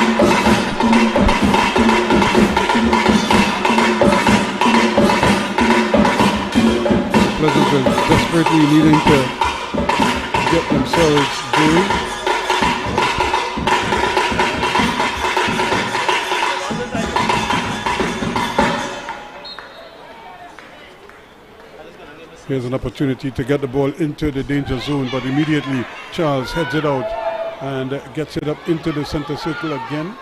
Pleasantville desperately needing to get themselves going. Here's an opportunity to get the ball into the danger zone, but immediately Charles heads it out and gets it up into the center circle again.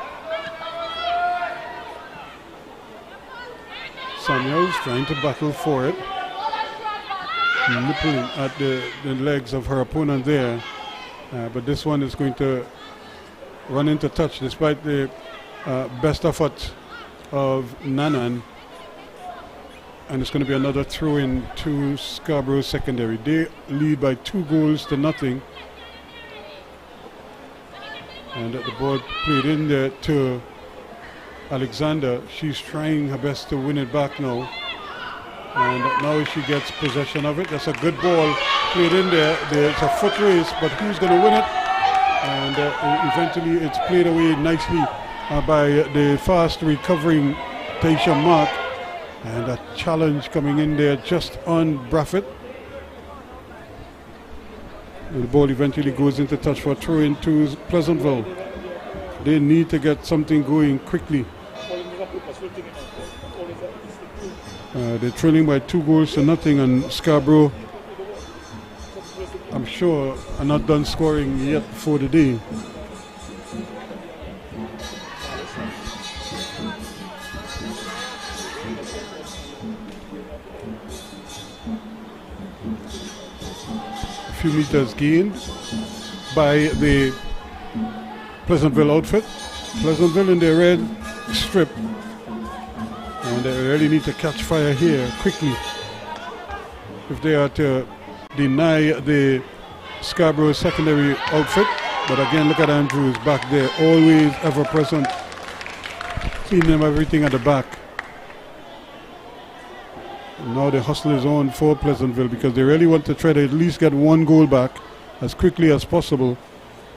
Samuels trying to battle for it, nippling at the legs of her opponent there, but this one is going to run into touch despite the best effort of Nanan, and it's going to be another throw in to Scarborough Secondary. They lead by 2 goals to nothing. And the ball played in there to Alexander. She's trying her best to win it back now. And now she gets possession of it. That's a good ball played in there. There's a foot race, but who's going to win it? And eventually it's played away nicely by the fast recovering Taisha Mark. And a challenge coming in there just on Braffett. And the ball eventually goes into touch for a throw into Pleasantville. They need to get something going quickly. They're trailing by 2 goals to nothing, and Scarborough, I'm sure, are not done scoring yet for the day. Few meters gained by the Pleasantville outfit. Pleasantville in their red strip, and they really need to catch fire here quickly if they are to deny the Scarborough Secondary outfit. But again, look at Andrews back there, always ever present, cleaning them everything at the back. Now the hustle is on for Pleasantville because they really want to try to at least get 1 goal back as quickly as possible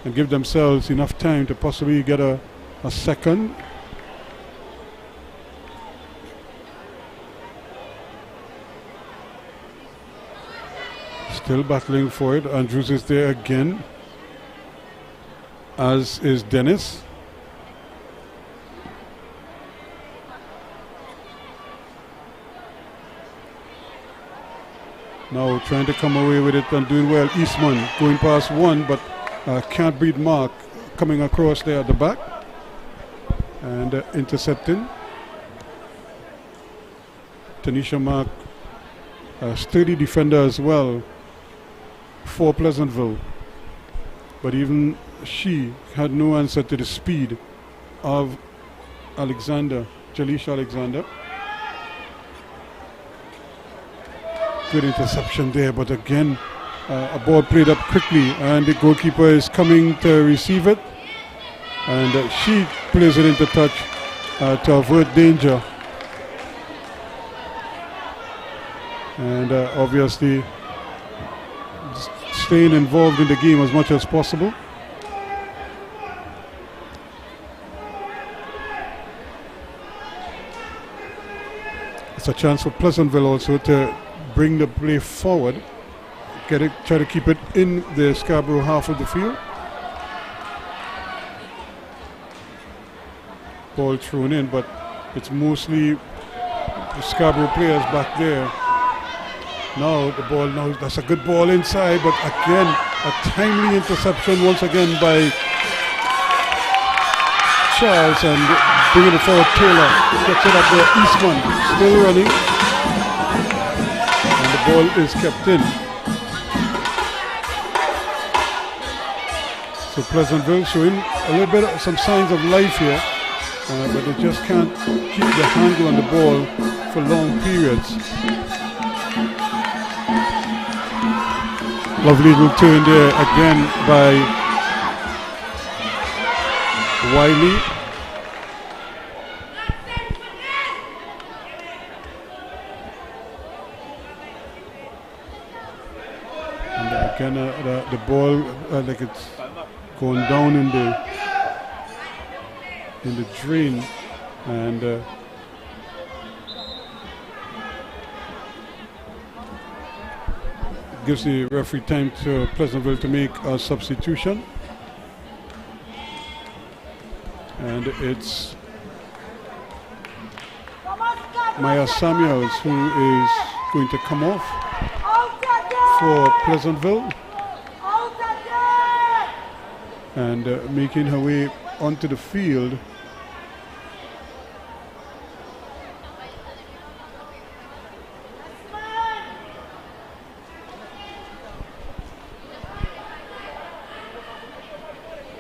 and give themselves enough time to possibly get a second. Still battling for it. Andrews is there again, as is Dennis. Now trying to come away with it and doing well. Eastman going past one, but can't beat Mark coming across there at the back and intercepting. Tanisha Mark, a sturdy defender as well for Pleasantville, but even she had no answer to the speed of Jalisha Alexander. Good interception there, but again a ball played up quickly and the goalkeeper is coming to receive it, and she plays it into touch to avert danger, and obviously staying involved in the game as much as possible. It's a chance for Pleasantville also to bring the play forward, try to keep it in the Scarborough half of the field. Ball thrown in, but it's mostly the Scarborough players back there. Now the ball, that's a good ball inside, but again a timely interception once again by Charles, and bringing it forward. Taylor gets it up there. Eastman still running, and the ball is kept in. So Pleasantville showing a little bit of some signs of life here, but they just can't keep the handle on the ball for long periods. Lovely little turn there again by Wiley. And again the ball like it's going down in the drain, and gives the referee time to Pleasantville to make a substitution, and it's Maya Samuels who is going to come off for Pleasantville, and making her way onto the field.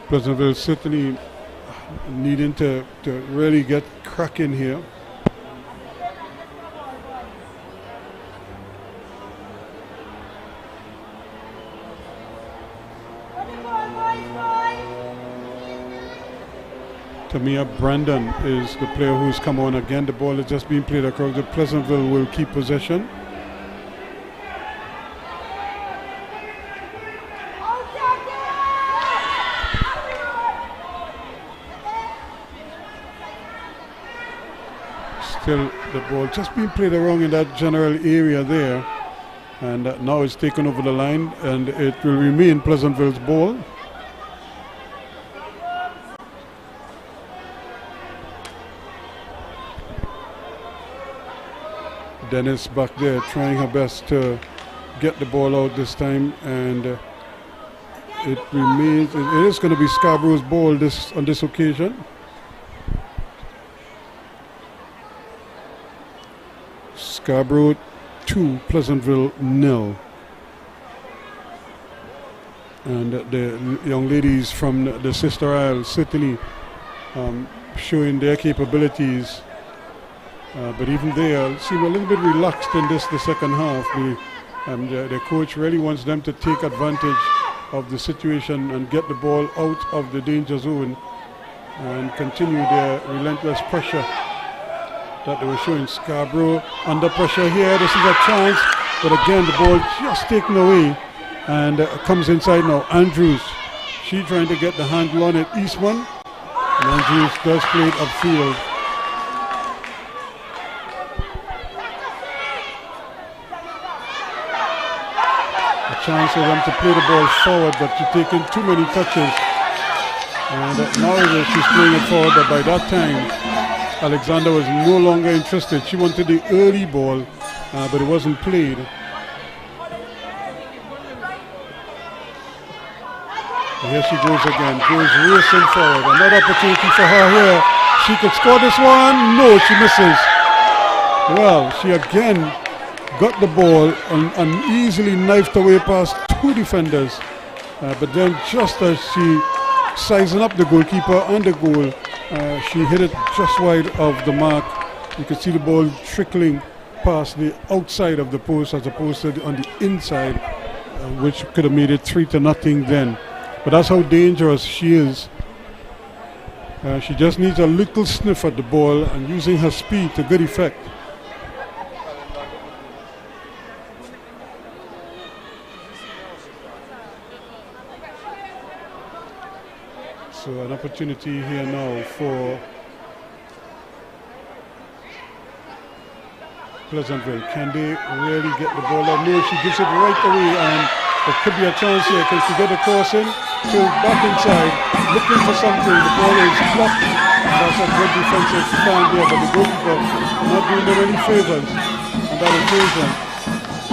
Pleasantville certainly needing to really get cracking here. Tamia Brandon is the player who's come on again. The ball is just being played across. The Pleasantville will keep possession. Still the ball just being played around in that general area there, and now it's taken over the line, and it will remain Pleasantville's ball. Dennis back there trying her best to get the ball out this time, and it is going to be Scarborough's ball on this occasion. Scarborough 2, Pleasantville 0. And the young ladies from the Sister Isle certainly showing their capabilities, but even they seem a little bit relaxed in the second half. The coach really wants them to take advantage of the situation and get the ball out of the danger zone and continue their relentless pressure that they were showing. Scarborough under pressure here. This is a chance, but again the ball just taken away, and comes inside now. Andrews, she trying to get the handle on it. Eastman, and Andrews does play it upfield. A chance for them to play the ball forward, but she's taking too many touches, and now she's playing it forward, but by that time Alexander was no longer interested. She wanted the early ball, but it wasn't played. Here she goes again, goes racing forward. Another opportunity for her here. She could score this one. No, she misses. Well, she again got the ball and easily knifed away past two defenders. But then just as she sizing up the goalkeeper and the goal, she hit it just wide of the mark. You could see the ball trickling past the outside of the post as opposed to on the inside, which could have made it 3-0 then. But that's how dangerous she is. She just needs a little sniff at the ball and using her speed to good effect. So an opportunity here now for Pleasantville. Can they really get the ball up? No, she gives it right away, and there could be a chance here. Can she get a cross in? So back inside, looking for something. The ball is blocked. That's a good defensive stand there, but the goalkeeper not doing them any favors on that occasion.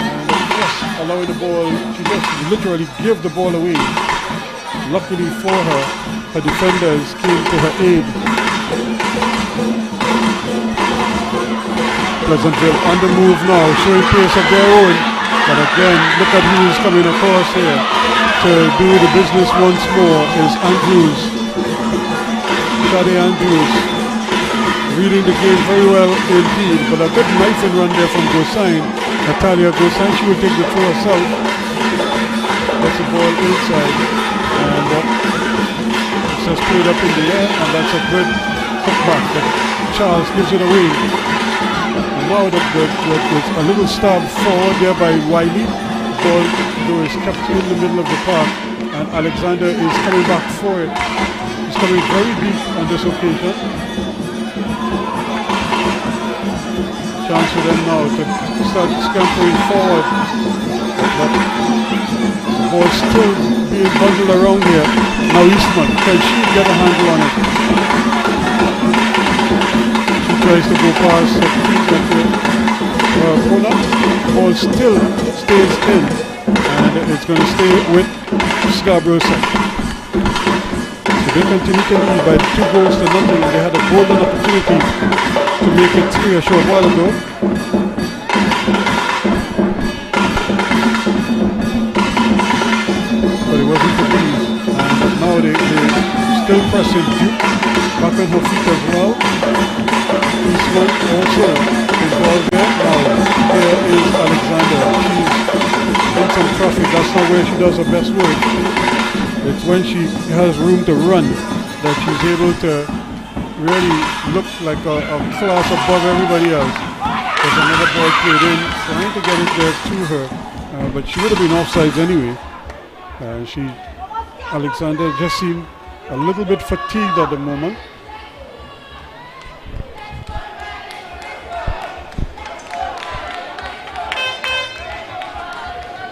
And just allowing the ball, she just literally gave the ball away. Luckily for her, her defenders came to her aid. Pleasantville on the move now, showing pace of their own. But again, look at who's coming across here to do the business once more is Andrews. Shadi Andrews reading the game very well indeed, but a good knifing run there from Gosain. Natalia Gosain, she will take the throw herself. That's the ball inside. And it's just played up in the air, and that's a good cutback. But Charles gives it away. And now there's a little stab forward there by Wiley. The ball though is kept in the middle of the park, and Alexander is coming back for it. He's coming very deep on this occasion. Chance for them now to start scampering forward. But the ball still being bundled around here. Now Eastman, can she get a handle on it? She tries to go past her opponent. The ball still stays in, and it's going to stay with Scarborough. So they continue to lead by 2-0. They had a golden opportunity to make it 3 a short while ago. But it wasn't to be. And now they're still pressing Duke back on her feet as well. Eastman also involved there. Now here is Alexander. She's in some traffic. That's not where she does her best work. It's when she has room to run that she's able to really look like a class above everybody else. There's another ball played in, trying to get it there to her, but she would have been offsides anyway. Alexander just seemed a little bit fatigued at the moment.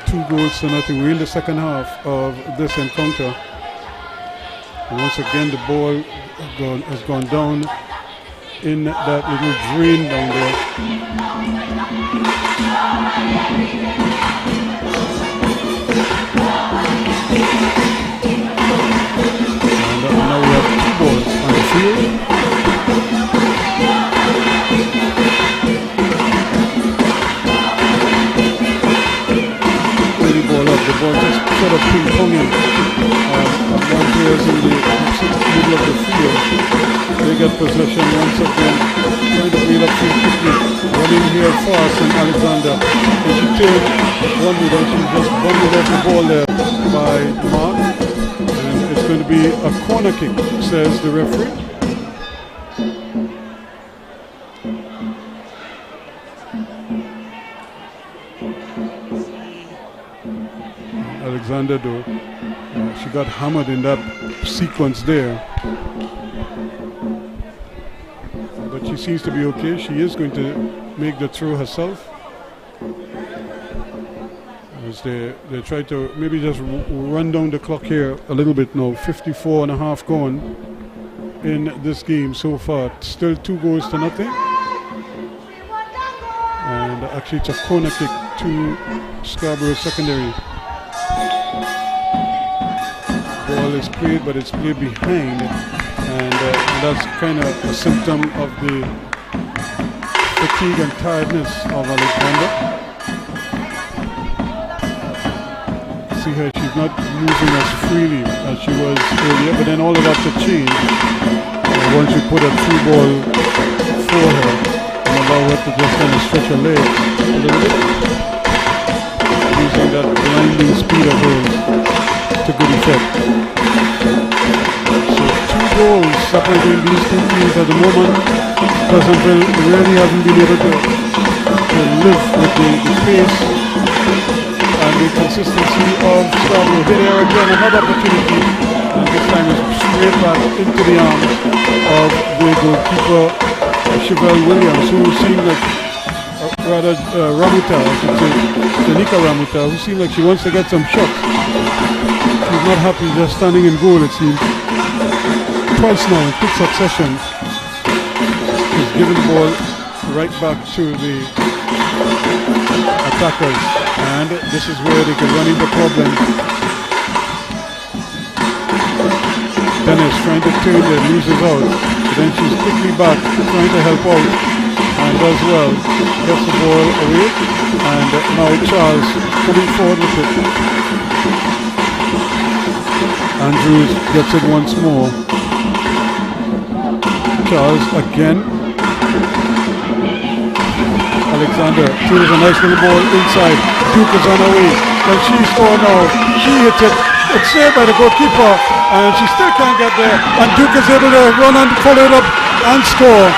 Two goals to nothing. We're in the second half of this encounter. And once again, the ball has gone down in that little drain down there. And now we have 2 balls on the field. The ball just sort of ping-ponging among players in the middle of the field. They get possession once again, trying to build up too quickly, running here fast, and Alexander. And she turned one way, and she just bundled off the ball there by Mark. And it's going to be a corner kick, says the referee. Alexander though, she got hammered in that sequence there, but she seems to be okay. She is going to make the throw herself as they try to maybe just run down the clock here a little bit now. 54 and a half gone in this game so far. Still 2-0. And actually it's a corner kick to Scarborough Secondary. ball is played, but it's played behind, and that's kind of a symptom of the fatigue and tiredness of Alexander. See her, she's not moving as freely as she was earlier, but then all of that to change once you put a through ball for her and allow her to just kind of stretch her legs a little bit, using that blinding speed of hers to good effect. So 2 goals separating these two teams at the moment. Pleasantville really hasn't been able to live with the pace and the consistency of Scarborough. Here again, another opportunity, and this time is straight back into the arms of the goalkeeper, Chevelle Williams, who seemed like rather Ramuta, I should say, Janika Ramuta, who seemed like she wants to get some shots. She's not happy just standing in goal, it seems. Twice now in quick succession. She's given the ball right back to the attackers, and this is where they can run into problems. Dennis trying to turn there, loses out, but then she's quickly back trying to help out, and does well, gets the ball away, and now Charles coming forward with it. Andrews gets it once more. Charles again. Alexander throws a nice little ball inside. Duke is on her way. Can she score now? She hits it. It's saved by the goalkeeper, and she still can't get there. And Duke is able to run and follow it up and score.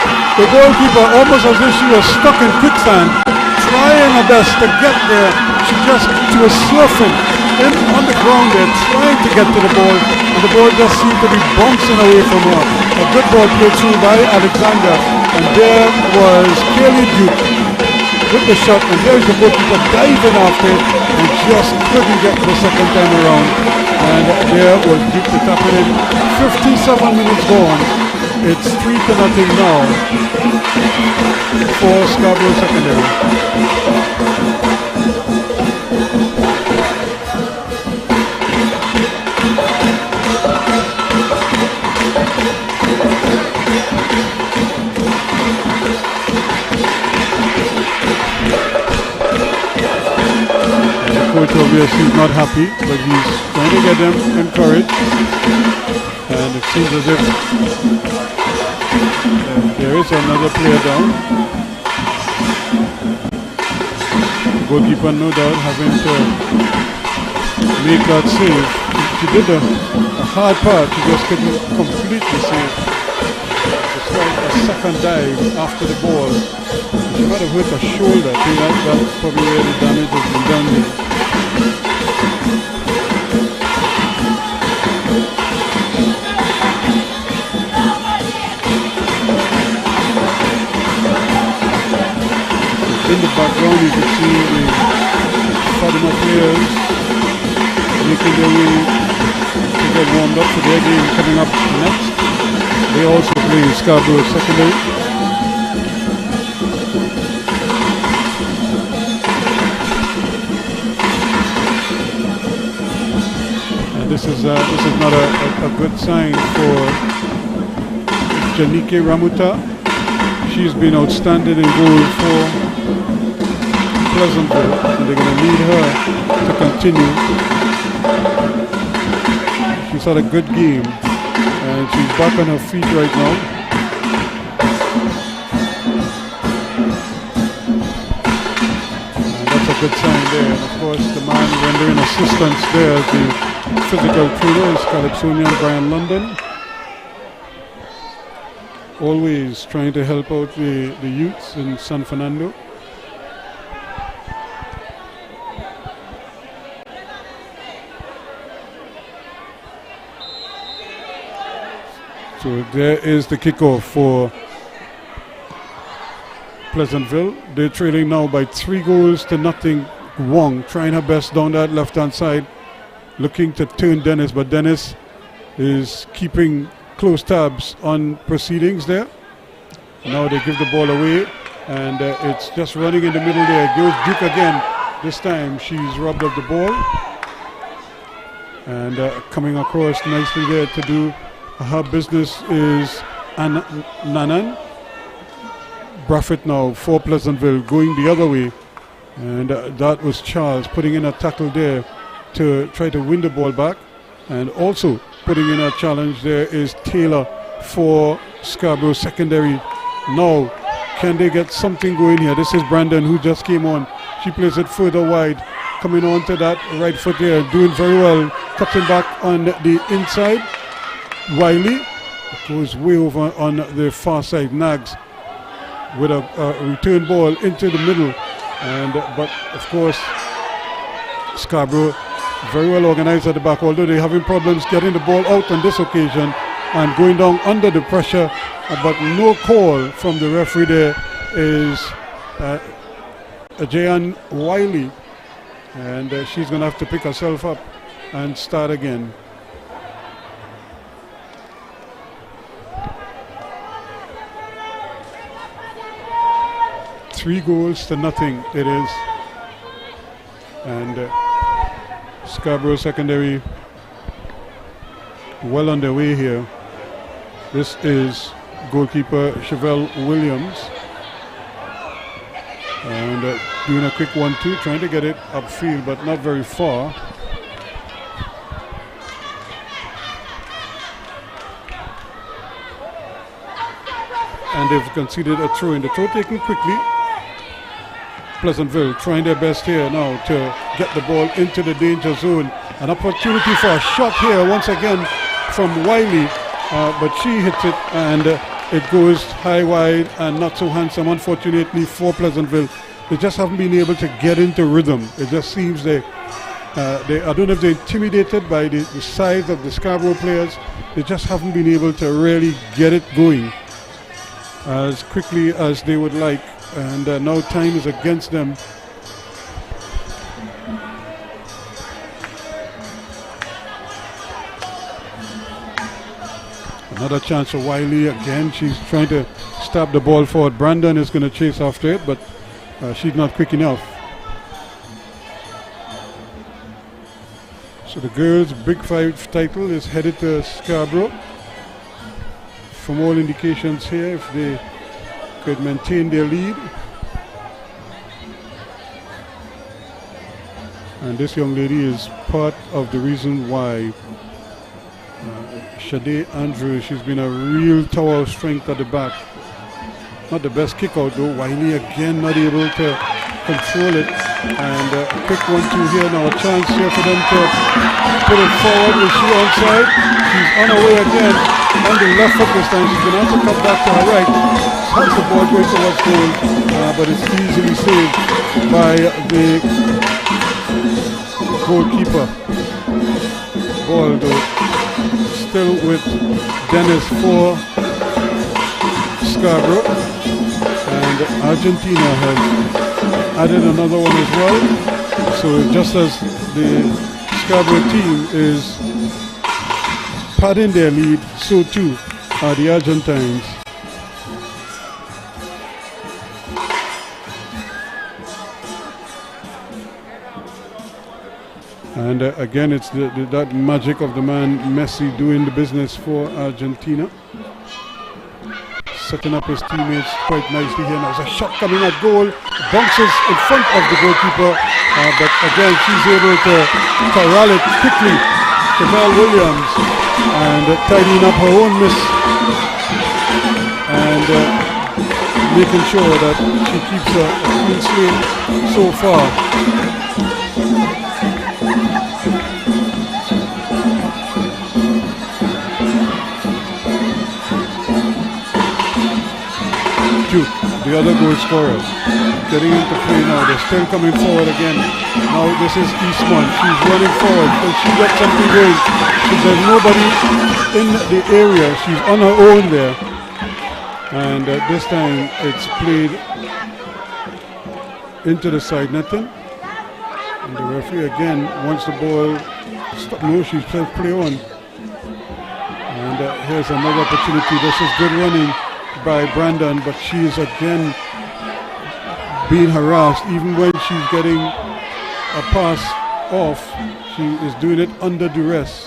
The goalkeeper, almost as if she was stuck in quicksand, trying her best to get there. She was surfing on the ground there, trying to get to the ball, and the ball just seemed to be bouncing away from her. A good ball played through by Alexander, and there was Kaylee Duke with the shot, and there's the goalkeeper diving after it, and just couldn't get the second time around. And there was Duke to tap it in. 57 minutes gone. It's 3-0 now for Scarborough Secondary. Coach obviously is not happy, but he's trying to get them encouraged, and it seems as if there is another player down. The goalkeeper, no doubt, having to make that save. She did a hard part, she just couldn't completely save. Despite a second dive after the ball, she might have hurt her shoulder. I think that's probably where the damage has been done there. In the background you can see the Fatima players making their way to get warmed up for their game coming up next. They also play Scarborough Secondary. This is not a good sign for Janike Ramuta. She's been outstanding in goal for Pleasantville, and they're going to need her to continue. She's had a good game, and she's back on her feet right now. And that's a good sign there. And of course, the man rendering assistance there, the physical trainer, is Calypsonian Brian London. Always trying to help out the youths in San Fernando. So there is the kickoff for Pleasantville. They're trailing now by 3-0. Wong trying her best down that left-hand side, looking to turn Dennis, but Dennis is keeping close tabs on proceedings there. Now they give the ball away, and it's just running in the middle there. Goes Duke again. This time she's robbed of the ball, And coming across nicely there to do her business is Nanan. Braffett now for Pleasantville going the other way. And that was Charles putting in a tackle there to try to win the ball back. And also putting in a challenge there is Taylor for Scarborough Secondary. Now, can they get something going here? This is Brandon who just came on. She plays it further wide. Coming on to that right foot there. Doing very well. Cutting back on the inside. Wiley goes way over on the far side. Nags with a return ball into the middle. And but of course, Scarborough very well organized at the back, although they're having problems getting the ball out on this occasion and going down under the pressure. But no call from the referee there is Jayan Wiley. And she's going to have to pick herself up and start again. Three goals to nothing it is. And Scarborough Secondary well on their way here. This is goalkeeper Chevelle Williams. And doing a quick 1-2, trying to get it upfield, but not very far. And they've conceded a throw in. The throw taken quickly. Pleasantville trying their best here now to get the ball into the danger zone. An opportunity for a shot here once again from Wiley, but she hits it and it goes high, wide, and not so handsome, unfortunately, for Pleasantville. They just haven't been able to get into rhythm. It just seems I don't know if they're intimidated by the size of the Scarborough players. They just haven't been able to really get it going as quickly as they would like. And now time is against them. Another chance for Wiley again. She's trying to stab the ball forward. Brandon is going to chase after it, but she's not quick enough. So the girls' Big Five title is headed to Scarborough. From all indications here, if they could maintain their lead. And this young lady is part of the reason why Shade Andrews, she's been a real tower of strength at the back. Not the best kick out though. Wiley again not able to control it. And a quick 1-2 here now. A chance here for them to put it forward. Is she onside? She's on her way again. On the left foot this time. She's going to have to cut back to her right. Has the ball going towards goal. But it's easily saved by the goalkeeper. Ball though still with Dennis for Scarborough. And Argentina has added another one as well. So just as the Scarborough team is padding their lead, so too are the Argentines. And again, it's that magic of the man Messi doing the business for Argentina. Setting up his teammates quite nicely here. Now there's a shot coming at goal. Bounces in front of the goalkeeper. But again, she's able to corral it quickly. Chevelle Williams. And tidying up her own miss. And making sure that she keeps a clean slate so far. The other goal scorer getting into play now. They're still coming forward again. Now this is Eastman. She's running forward. Can she get something going? There's nobody in the area. She's on her own there. And this time it's played into the side netting. And the referee again wants the ball stop. No, she says play on. And here's another opportunity. This is good running by Brandon, but she is again being harassed. Even when she's getting a pass off, She is doing it under duress.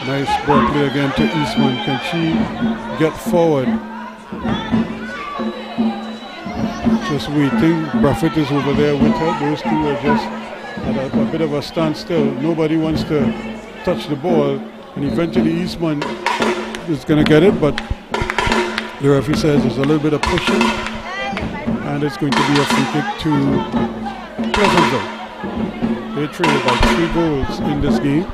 Nice ball play again to Eastman. Can she get forward? Just waiting. Buffett is over there with her. Those two are just at a bit of a standstill. Nobody wants to touch the ball. And eventually Eastman is going to get it, but the referee says there's a little bit of pushing. And it's going to be a free kick to Pleasantville. They trailed by 3 goals in this game.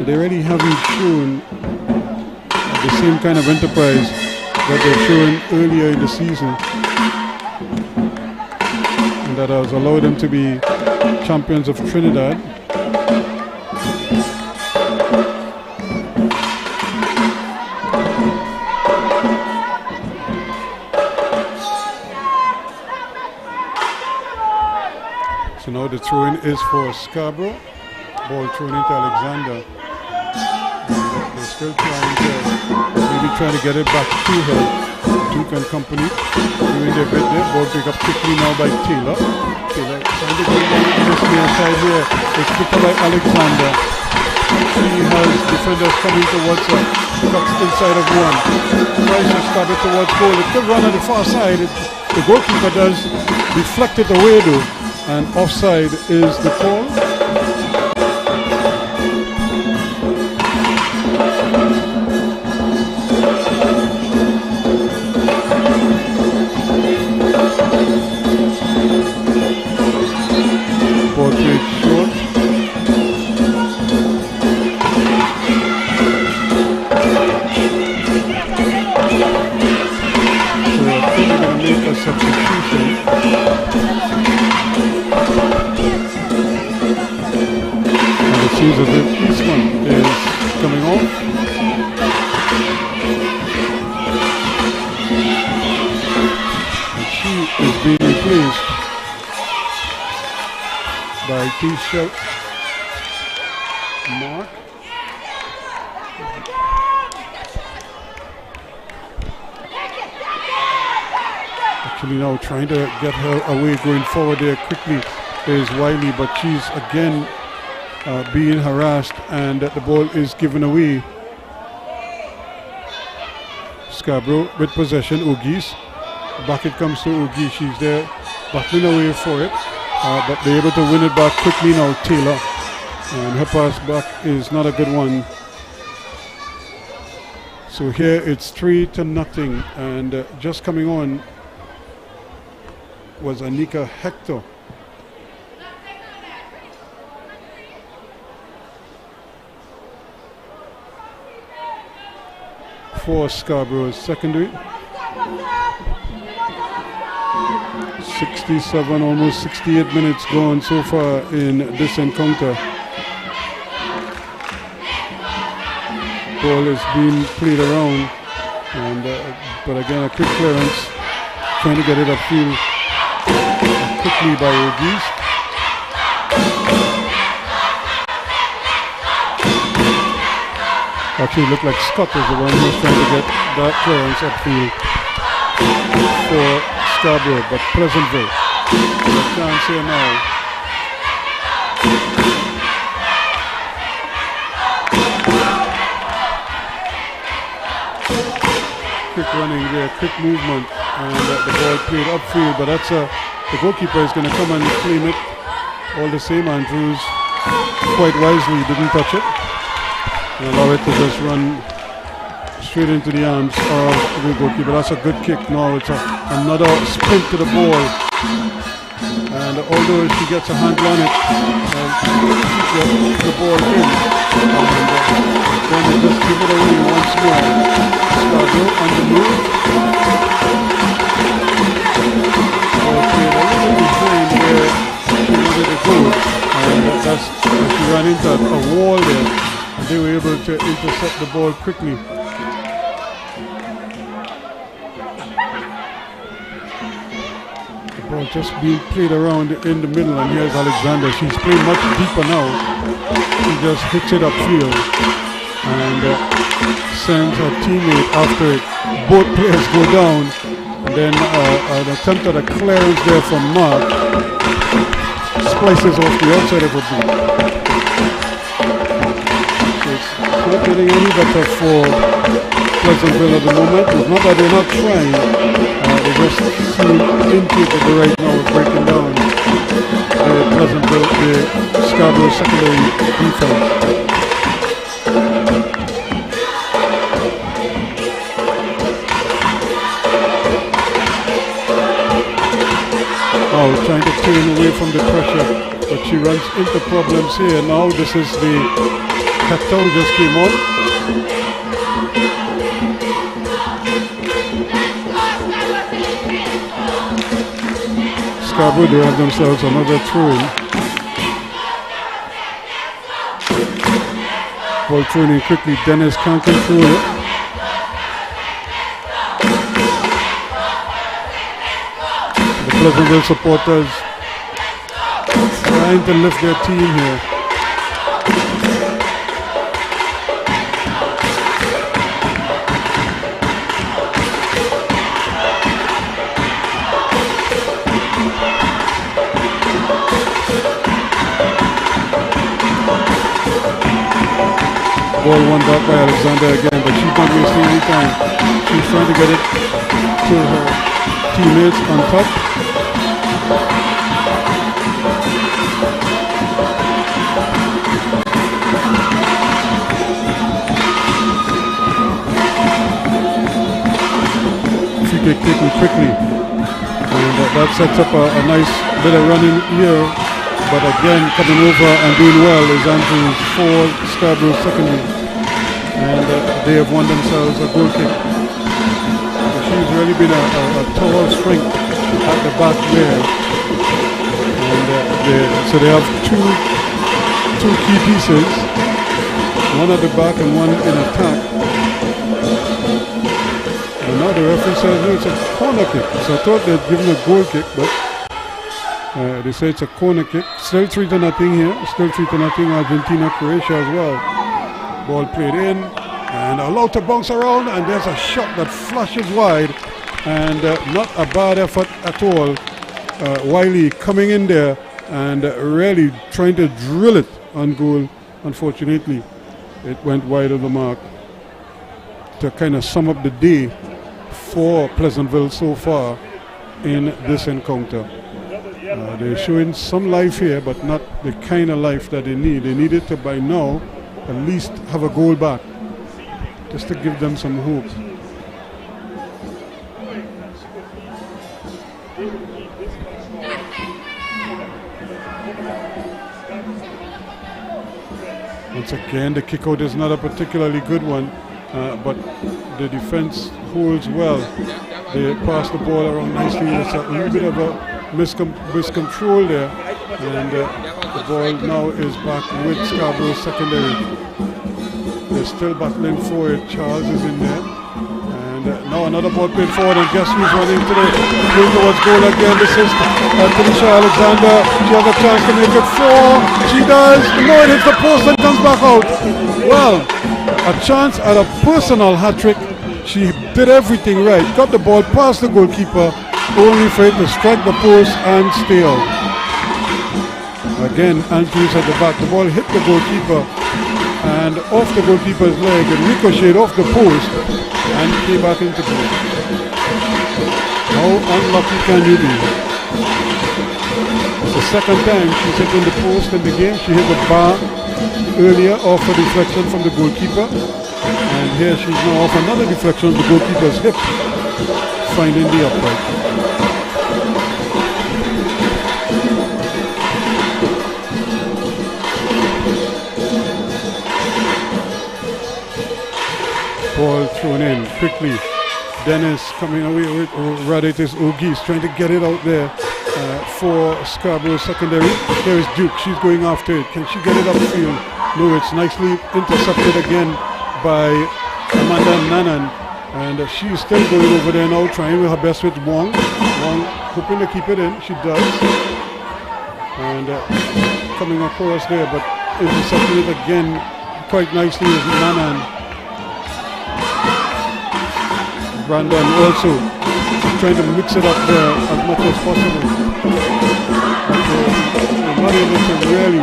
They really haven't shown the same kind of enterprise that they've shown earlier in the season, and that has allowed them to be champions of Trinidad. So now the throw-in is for Scarborough. Ball thrown into Alexander. They're still trying to get it back to her. Duke and company doing their bit there. Ball pick up quickly now by Taylor. Taylor trying to get on this near side here. It's picked up by Alexander. She has defenders coming towards her. Cuts inside of one. Tries to stab it towards goal. It could run on the far side. The goalkeeper does deflect it away though. And offside is the call. Ball played short. So I think we're going to make a substitution. And it seems as if Eastman is coming off. And she is being replaced by T-shirt Mark. Actually now trying to get her away, going forward there quickly is Wiley, but she's again being harassed and the ball is given away. Scarborough with possession. Ogies. Back it comes to Ogie. She's there battling away for it. But they're able to win it back quickly now, Taylor. And her pass back is not a good one. So here it's 3-0. And just coming on was Anika Hector. For Scarborough's secondary. 67, almost 68 minutes gone so far in this encounter. Ball is being played around, and but again a quick clearance, trying to get it upfield quickly by Ogies. Actually, it looked like Scott was the one who was trying to get that clearance upfield for Scarborough, but Pleasantville. A chance here now. Quick running there, quick movement, and the ball played upfield, but that's the goalkeeper is going to come and claim it. All the same, Andrews quite wisely didn't touch it and allow it to just run straight into the arms of the goalkeeper. That's a good kick. Now it's another sprint to the ball, and although she gets a handle on it, the ball in, and then they just give it away once more. Scarborough on the move. Ball played a little behind where she wanted to go, and that's she ran into a wall there, and they were able to intercept the ball quickly. Ball just being played around in the middle, and here's Alexander. She's playing much deeper now. She just hits it upfield and sends her teammate after it. Both players go down, And then an attempt at a clearance there from Mark. Splices off the outside of a boot. So it's not getting any better for Pleasantville at the moment. It's not that they're not trying. They just seem into it right now, breaking down the Pleasantville, the Scarborough secondary defense. Now trying to turn away from the pressure, but she runs into problems here. Now this is the Hector just came on. Scarborough, they have themselves another throw-in. Ball thrown in quickly. Dennis can't control it. The Pleasantville supporters trying to lift their team here. Ball won back by Alexander again, but she's not wasting any time. She's trying to get it to her teammates on top. Free kick taken quickly, and that sets up a nice bit of running here. But again, coming over and doing well is Andrews for Scarborough secondary. And they have won themselves a goal kick. She's really been a tall strength at the back there. And so they have two key pieces, one at the back and one in attack. And now the referee says no, it's a corner kick. So I thought they'd given a goal kick, but they say it's a corner kick. Still 3-0 here. Still 3-0 Argentina, Croatia as well. Ball played in and allowed to bounce around, and there's a shot that flashes wide, and not a bad effort at all. Wiley coming in there and really trying to drill it on goal. Unfortunately, it went wide of the mark. To kind of sum up the day for Pleasantville so far in this encounter. They're showing some life here, but not the kind of life that they need. They needed to, by now, at least have a goal back, just to give them some hope. Once again, the kick out is not a particularly good one, but the defense holds well. They pass the ball around nicely. It's a little bit of a miscontrol there, and the ball now is back with Scarborough secondary. They're still battling for it. Charles is in there, and now another ball played forward, and guess who's running towards goal again? This is Tanisha Alexander. She has a chance to make it 4. She does. No, it hits the post and comes back out. Well, a chance at a personal hat-trick. She did everything right. Got the ball past the goalkeeper, only for it to strike the post and stay out. Again, Andrews at the back. The ball hit the goalkeeper and off the goalkeeper's leg and ricocheted off the post and came back into goal. How unlucky can you be? It's the second time she's hitting the post in the game. She hit the bar earlier off a deflection from the goalkeeper, and here she's now off another deflection of the goalkeeper's hip, finding the upright. Ball thrown in quickly. Dennis coming away with, rather it is Ogis trying to get it out there for Scarborough secondary. There is Duke. She's going after it. Can she get it upfield? No, it's nicely intercepted again by Amanda Nanan. And she's still going over there now, trying her best with Wong. Wong hoping to keep it in. She does. And coming across there, but intercepted it again quite nicely with Nanan. Brandon also trying to mix it up there as much as possible. But they're not able to really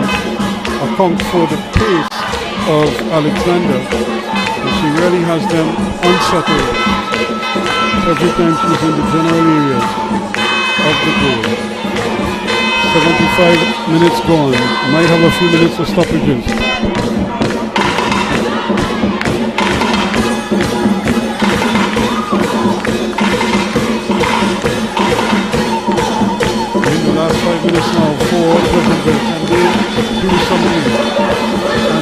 account for the pace of Alexander. And she really has them unsettled every time she's in the general areas of the goal. 75 minutes gone. Might have a few minutes for stoppages. In the last 5 minutes now for Pleasantville. Can they do something?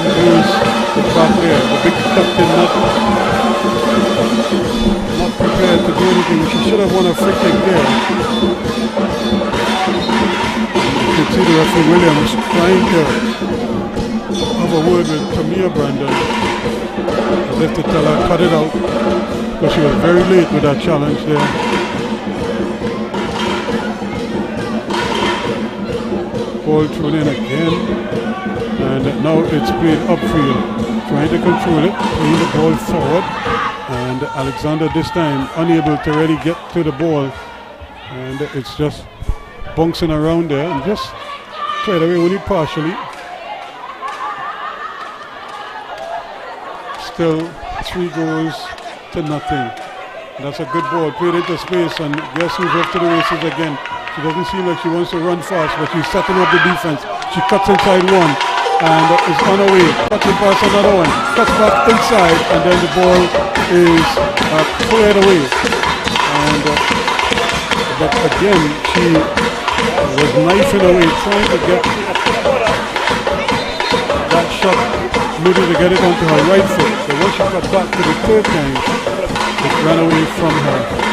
Andrews is back there. The big captain not prepared to do anything. She should have won a free kick there. You can see the referee Williams trying to have a word with Tamia Brandon as if to tell her cut it out, because she was very late with that challenge there. Ball thrown in again, and now it's played upfield, trying to control it, playing the ball forward, and Alexander this time unable to really get to the ball, and it's just bouncing around there and just cleared away only partially. Still 3 goals to nothing. That's a good ball, played into space, and guess who's off to the races again. She doesn't seem like she wants to run fast, but she's setting up the defense. She cuts inside one and is on her way, cuts it past another one, cuts back inside, and then the ball is cleared away. And but again, she was knifing away, trying to get that shot, maybe to get it onto her right foot. But once she got back to the third time, it ran away from her.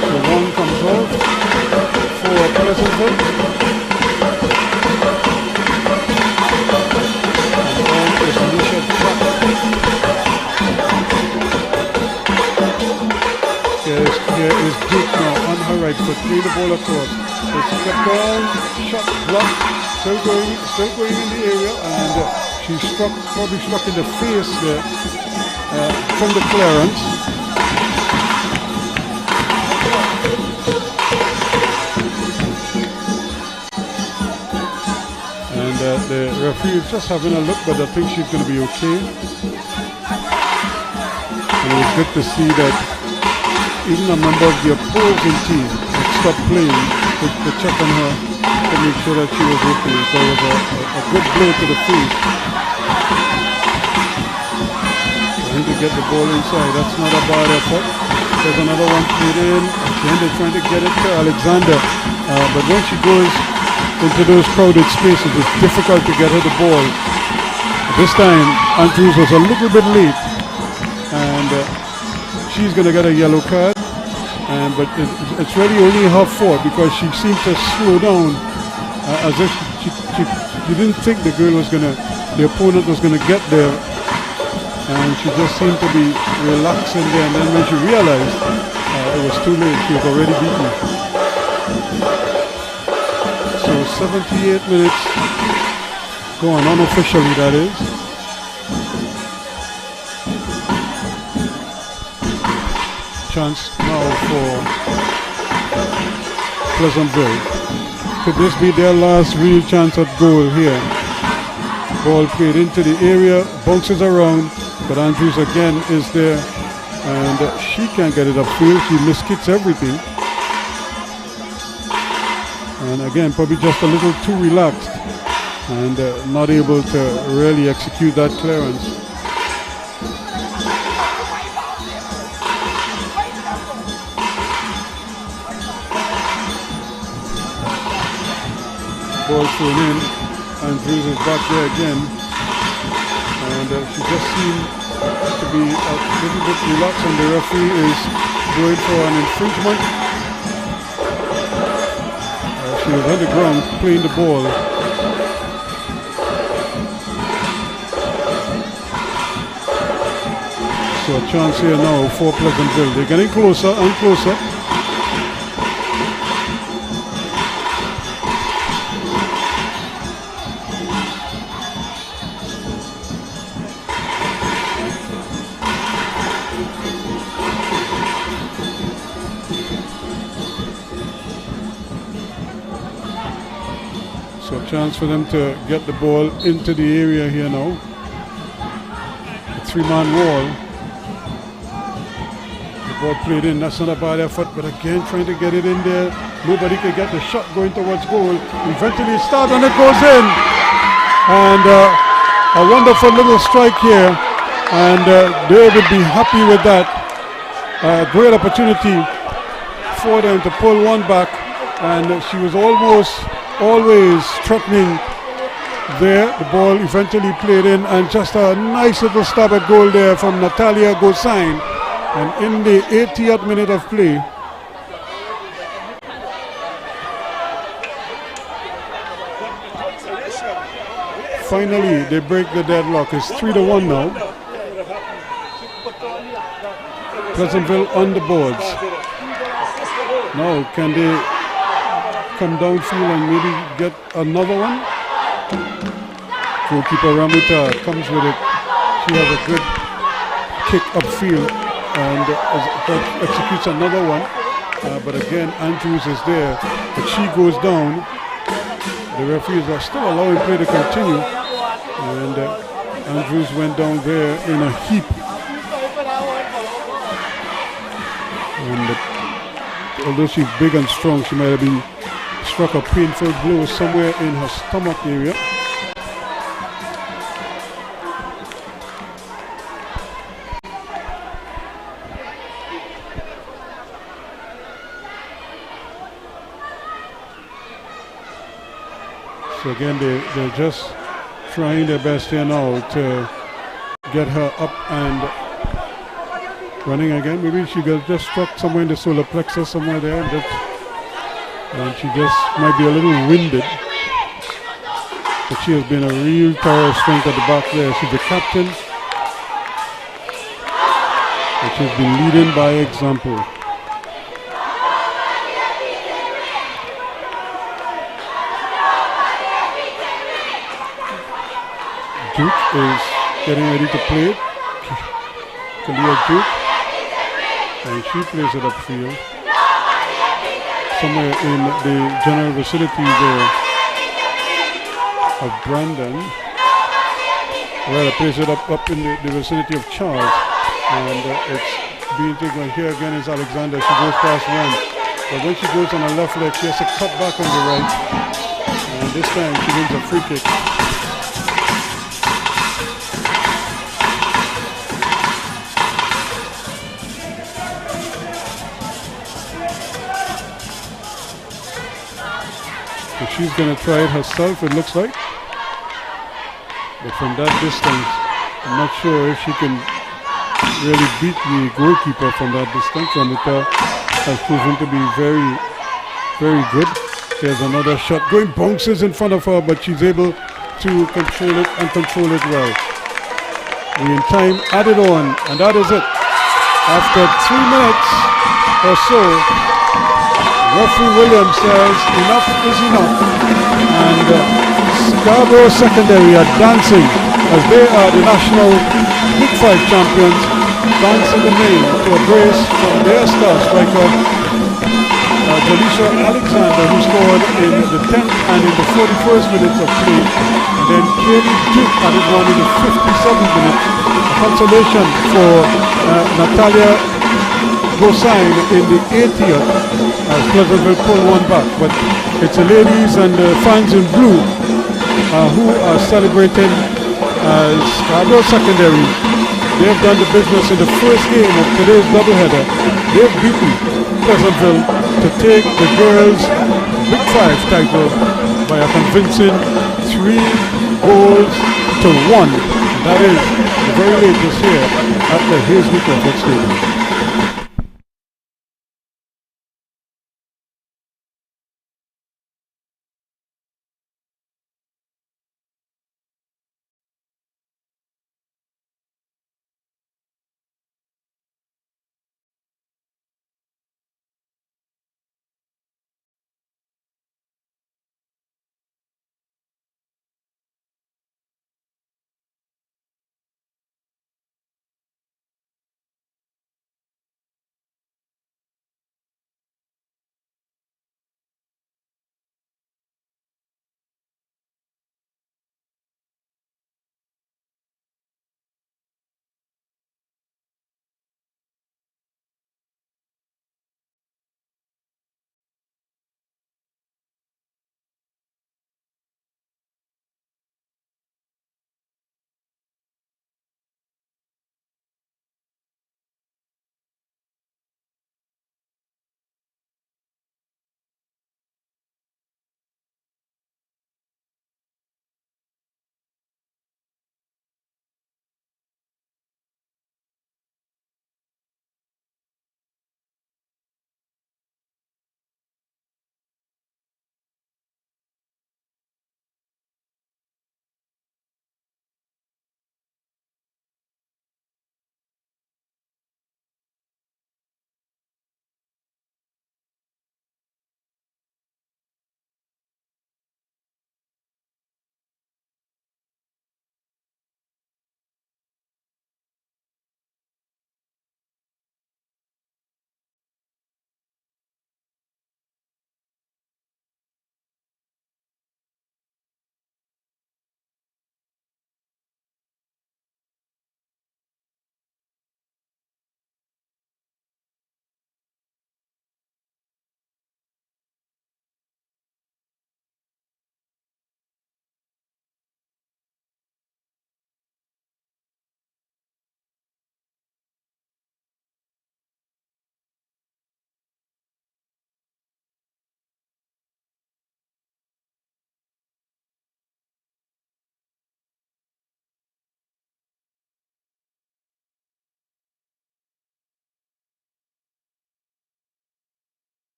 So one comes off for Pleasantville. And on is Nisha Pratt. Here is Duke now on her right foot, playing the ball across. It's kept on, shot blocked, still going in the area, and she's probably struck in the face there from the clearance. And the referee is just having a look, but I think she's going to be okay. And it was good to see that even a member of the opposing team had stopped playing to check on her to make sure that she was okay. So it was a good blow to the face. Trying to get the ball inside, that's not a bad effort. There's another one played in. Again, they're trying to get it to Alexander. But when she goes into those crowded spaces, it's difficult to get her the ball. This time, Andrews was a little bit late. And she's going to get a yellow card. But it's really only her fault, because she seemed to slow down as if she didn't think the opponent was going to get there. And she just seemed to be relaxing there, and then when she realized it was too late, she was already beaten. So 78 minutes gone, unofficially that is. Chance now for Pleasantville. Could this be their last real chance at goal here? Ball played into the area, bounces around, but Andrews again is there, and she can't get it upfield. She miskicks everything, and again probably just a little too relaxed and not able to really execute that clearance. Ball thrown in, Andrews is back there again, and she just seemed to be a little bit relaxed, and the referee is going for an infringement. She was on the ground playing the ball. So a chance here now for Pleasantville. They're getting closer and closer. Chance for them to get the ball into the area here now. A 3-man wall. The ball played in. That's not a bad effort, but again trying to get it in there. Nobody can get the shot going towards goal. Eventually it starts and it goes in. And a wonderful little strike here. And they would be happy with that. Great opportunity for them to pull one back. And she was always threatening there. The ball eventually played in, and just a nice little stab at goal there from Natalia Gosain. And in the 80th minute of play, finally they break the deadlock. It's 3-1 now. Pleasantville on the boards. Now can they come downfield and maybe get another one? Goalkeeper Ramuta comes with it. She has a good kick upfield and executes another one. But again, Andrews is there. But she goes down. The referees are still allowing play to continue. And Andrews went down there in a heap. And although she's big and strong, she might have been struck a painful blow somewhere in her stomach area. So again, they're just trying their best here now to get her up and running again. Maybe she got just struck somewhere in the solar plexus somewhere there. And she just might be a little winded. But she has been a real tower of strength at the back there. She's the captain. And she's been leading by example. Duke is getting ready to play it. Kalia Duke. And she plays it upfield. Somewhere in the general vicinity there of Brandon. Well, it plays it up in the vicinity of Charles. And it's being taken here again is Alexander. She goes past one. But when she goes on her left leg, she has to cut back on the right. And this time she wins a free kick. So she's going to try it herself, it looks like. But from that distance, I'm not sure if she can really beat the goalkeeper from that distance. Ramita has proven to be very, very good. There's another shot going, bounces in front of her, but she's able to control it and control it well. We in time added on, and that is it. After 3 minutes or so, referee Williams says enough is enough. And Scarborough Secondary are dancing as they are the national Big 5 champions, dancing the name to a brace from their star striker, Jalisha Alexander, who scored in the 10th and in the 41st minutes of play. And then Kaylee Duke added one in the 57th minute. A consolation for Natalia Gosain in the 80th as Pleasantville pull one back. But it's the ladies and the fans in blue who are celebrating Scarborough Secondary. They've done the business in the first game of today's doubleheader. They've beaten Pleasantville to take the girls' Big 5 title by a convincing 3-1. That is the very latest here at the Hayes Nicholson Stadium.